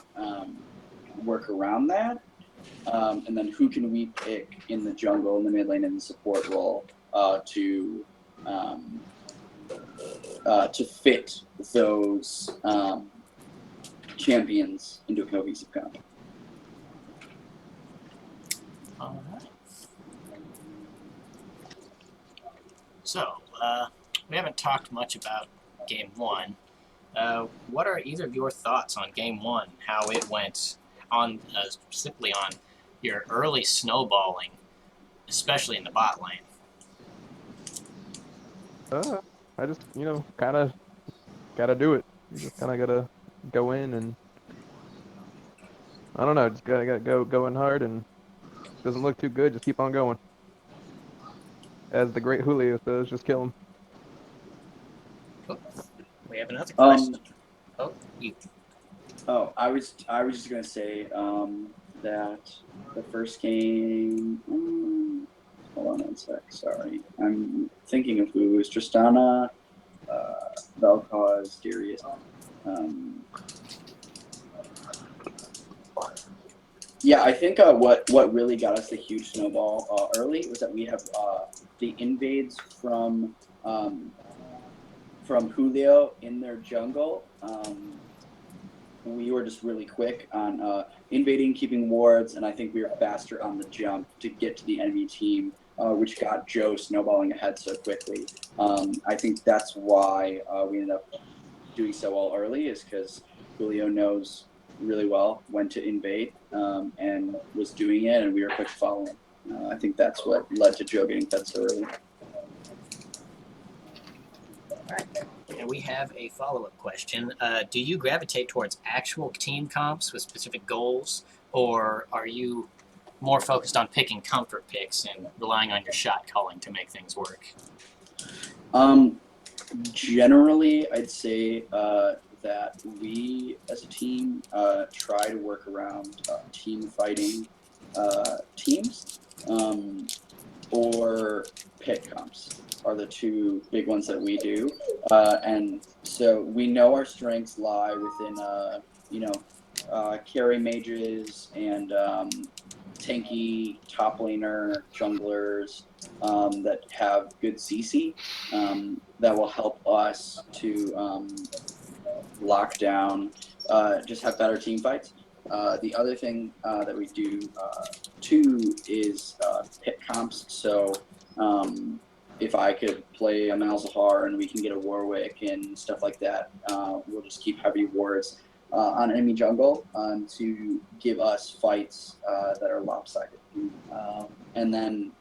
work around that? And then who can we pick in the jungle, in the mid lane, and the support role to fit those champions into a cohesive comp. All right. So, we haven't talked much about Game 1. What are either of your thoughts on Game 1, how it went, on specifically on your early snowballing, especially in the bot lane? I just, kind of gotta do it. You just kind of gotta go in and, I don't know, just gotta go in hard, and doesn't look too good, just keep on going. As the great Julio says, just kill him. Oh, we have another question. I was just gonna say that the first game. Hold on one sec. Sorry, I'm thinking of who was Tristana, Vel'Koz, Darius. Yeah, I think what really got us the huge snowball early was that we have the invades from Julio in their jungle. We were just really quick on invading, keeping wards, and I think we were faster on the jump to get to the enemy team, which got Joe snowballing ahead so quickly. I think that's why we ended up doing so well early, is because Julio knows really well when to invade and was doing it, and we were quick to follow him. I think that's what led to Joe getting fed so early. And we have a follow-up question. Do you gravitate towards actual team comps with specific goals, or are you more focused on picking comfort picks and relying on your shot calling to make things work? Generally, I'd say that we as a team try to work around team fighting teams or pick comps are the two big ones that we do. And so we know our strengths lie within, carry mages and tanky top laner junglers that have good CC that will help us to lock down, just have better team fights. The other thing that we do too is pick comps. So if I could play a Malzahar and we can get a Warwick and stuff like that, we'll just keep heavy wards on enemy jungle to give us fights that are lopsided. And then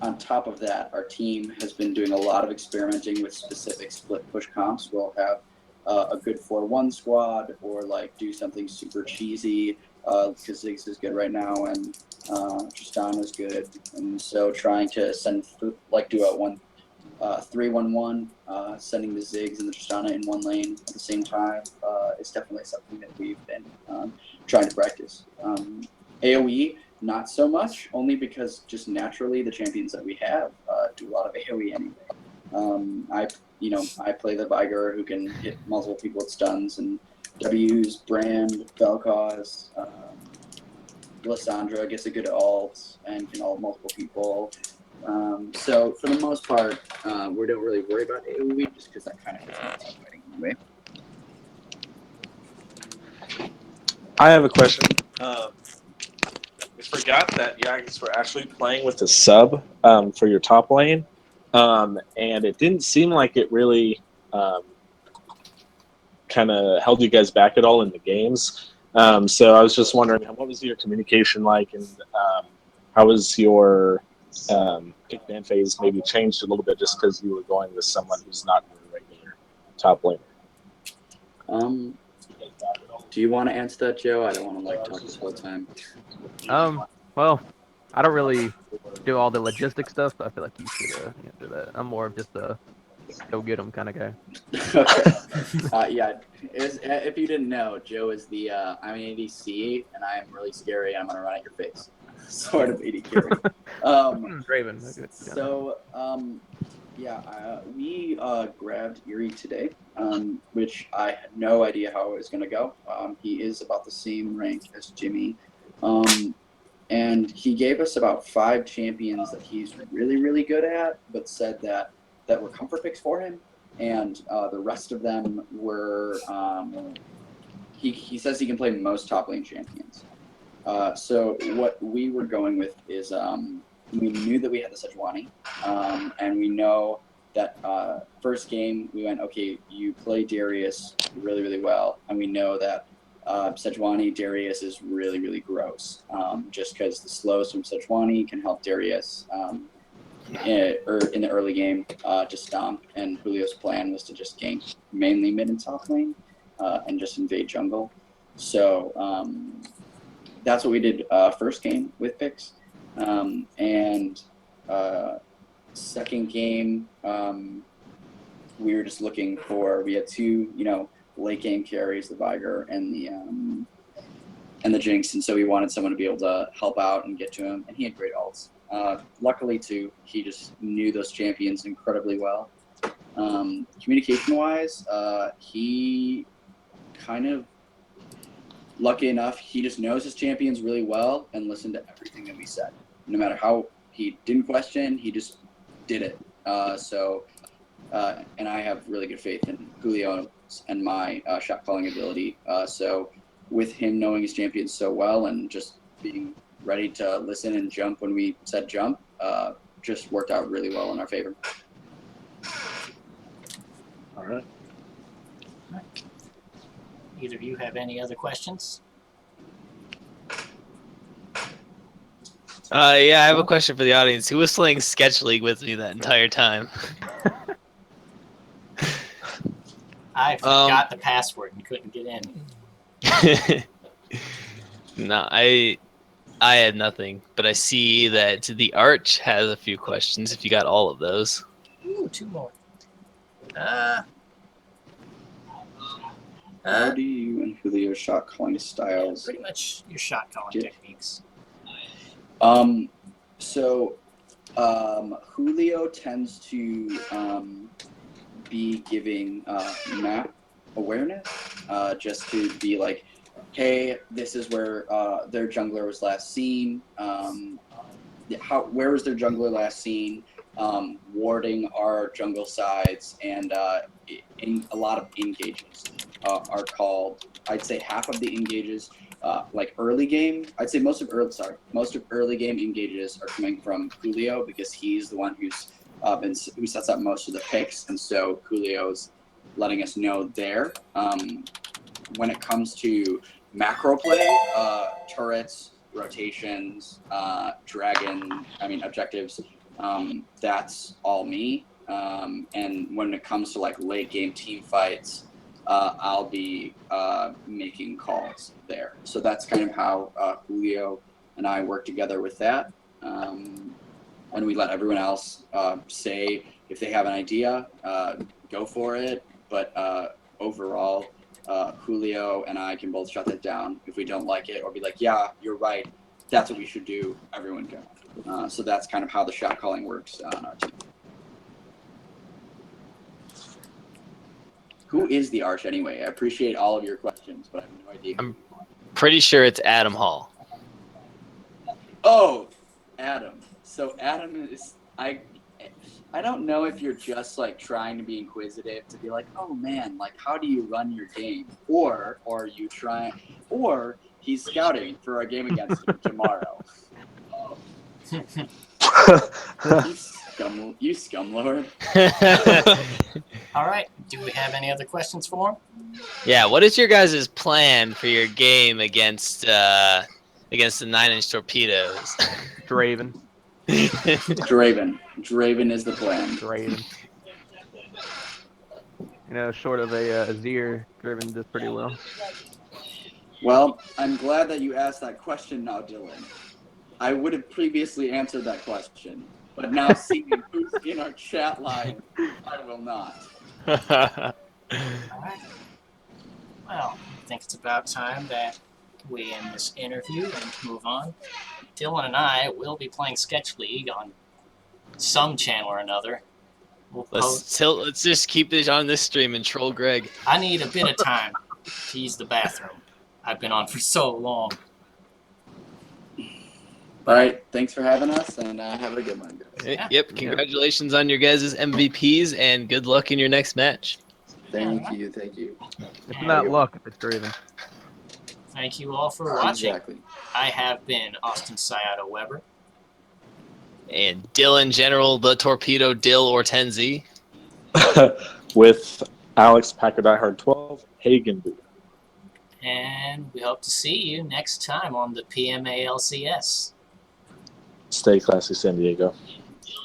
on top of that, our team has been doing a lot of experimenting with specific split push comps. We'll have a good 4-1 squad, or like do something super cheesy because Ziggs is good right now and Tristana is good, and so trying to do a 3-1-1, sending the Ziggs and the Tristana in one lane at the same time is definitely something that we've been trying to practice. AoE not so much, only because just naturally the champions that we have do a lot of AoE anyway. I play the Viger who can hit multiple people with stuns, and W's, Brand, Vel'Koz, Lissandra gets a good ult and can ult multiple people. So for the most part, we don't really worry about AoE just because that kind of fits into team fighting anyway. I have a question. We forgot that you guys were actually playing with a sub for your top lane, and it didn't seem like it really kind of held you guys back at all in the games. So I was just wondering, what was your communication like, and how was your pick ban phase maybe changed a little bit just because you were going with someone who's not your regular top laner? Do you want to answer that, Joe? I don't want to talk this whole time. Well, I don't really do all the logistic stuff, so I feel like you should do that. I'm more of just a go get 'em kind of guy. Okay. Yeah. If you didn't know, Joe is the I'm an ADC and I am really scary and I'm gonna run at your face. Sort of AD carry. Draven. So we grabbed Yuri today, which I had no idea how it was gonna go. He is about the same rank as Jimmy. And he gave us about 5 champions that he's really, really good at, but said that were comfort picks for him. And the rest of them were, he says he can play most top lane champions. So what we were going with is we knew that we had the Sejuani, and we know that first game we went, okay, you play Darius really, really well, and we know that Sejuani Darius is really, really gross. Just because the slows from Sejuani can help Darius in the early game to stomp, and Julio's plan was to just gank mainly mid and top lane and just invade jungle. So that's what we did first game with picks. And second game, we were just looking for, we had 2, late game carries, the Viger and the Jinx, and so we wanted someone to be able to help out and get to him, and he had great ults. Luckily, too, he just knew those champions incredibly well. Communication-wise, he kind of, lucky enough, he just knows his champions really well and listened to everything that we said. No matter how he didn't question, he just did it. And I have really good faith in Julio and my shot calling ability. So with him knowing his champions so well and just being ready to listen and jump when we said jump, just worked out really well in our favor. All right. Either of you have any other questions? Yeah, I have a question for the audience. Who was playing Sketch League with me that entire time? I forgot the password and couldn't get in. No, I had nothing, but I see that the Arch has a few questions. If you got all of those. Ooh, 2 more. How do you and Julio shot calling styles? Pretty much your shot calling techniques. Julio tends to be giving map awareness, just to be like, hey, this is where their jungler was last seen. Where was their jungler last seen? Warding our jungle sides, and in a lot of engages are called. I'd say half of the engages, like early game. I'd say most of early game engages are coming from Julio, because he's the one who sets up most of the picks, and so Julio's letting us know there. When it comes to macro play, turrets, rotations, objectives, that's all me. And when it comes to like late game team fights, I'll be making calls there. So that's kind of how Julio and I work together with that. And we let everyone else say if they have an idea, go for it. But overall, Julio and I can both shut that down if we don't like it, or be like, yeah, you're right. that's what we should do. Everyone go. So that's kind of how the shot calling works on our team. Who is the Arch anyway? I appreciate all of your questions, but I have no idea. I'm pretty sure it's Adam Hall. Oh, Adam. So Adam is I don't know if you're just like trying to be inquisitive to be like, oh man, like how do you run your game, or are you trying, or he's scouting for our game against him tomorrow. You scumlord. All right. Do we have any other questions for him? Yeah. What is your guys' plan for your game against the 9-inch torpedoes? Draven. Draven is the plan. Draven. You know, short of a Azir, Draven does pretty well. Well, I'm glad that you asked that question now, Dylan. I would have previously answered that question, but now seeing who's in our chat line, I will not. All right. Well, I think it's about time that we end this interview and move on. Dylan and I will be playing Sketch League on some channel or another. Let's just keep this on this stream and troll Greg. I need a bit of time to use the bathroom. I've been on for so long. All right, thanks for having us, and have a good one, guys. Yeah. Yep, congratulations on your guys' MVPs, and good luck in your next match. Thank you. It's not luck if it's Draven. Thank you all for watching. Exactly. I have been Austin Sayada Weber. And Dylan General, the Torpedo Dill Ortenzi. With Alex Packer Diehard 12, Hagen Buddha. And we hope to see you next time on the PMA LCS. Stay classy, San Diego.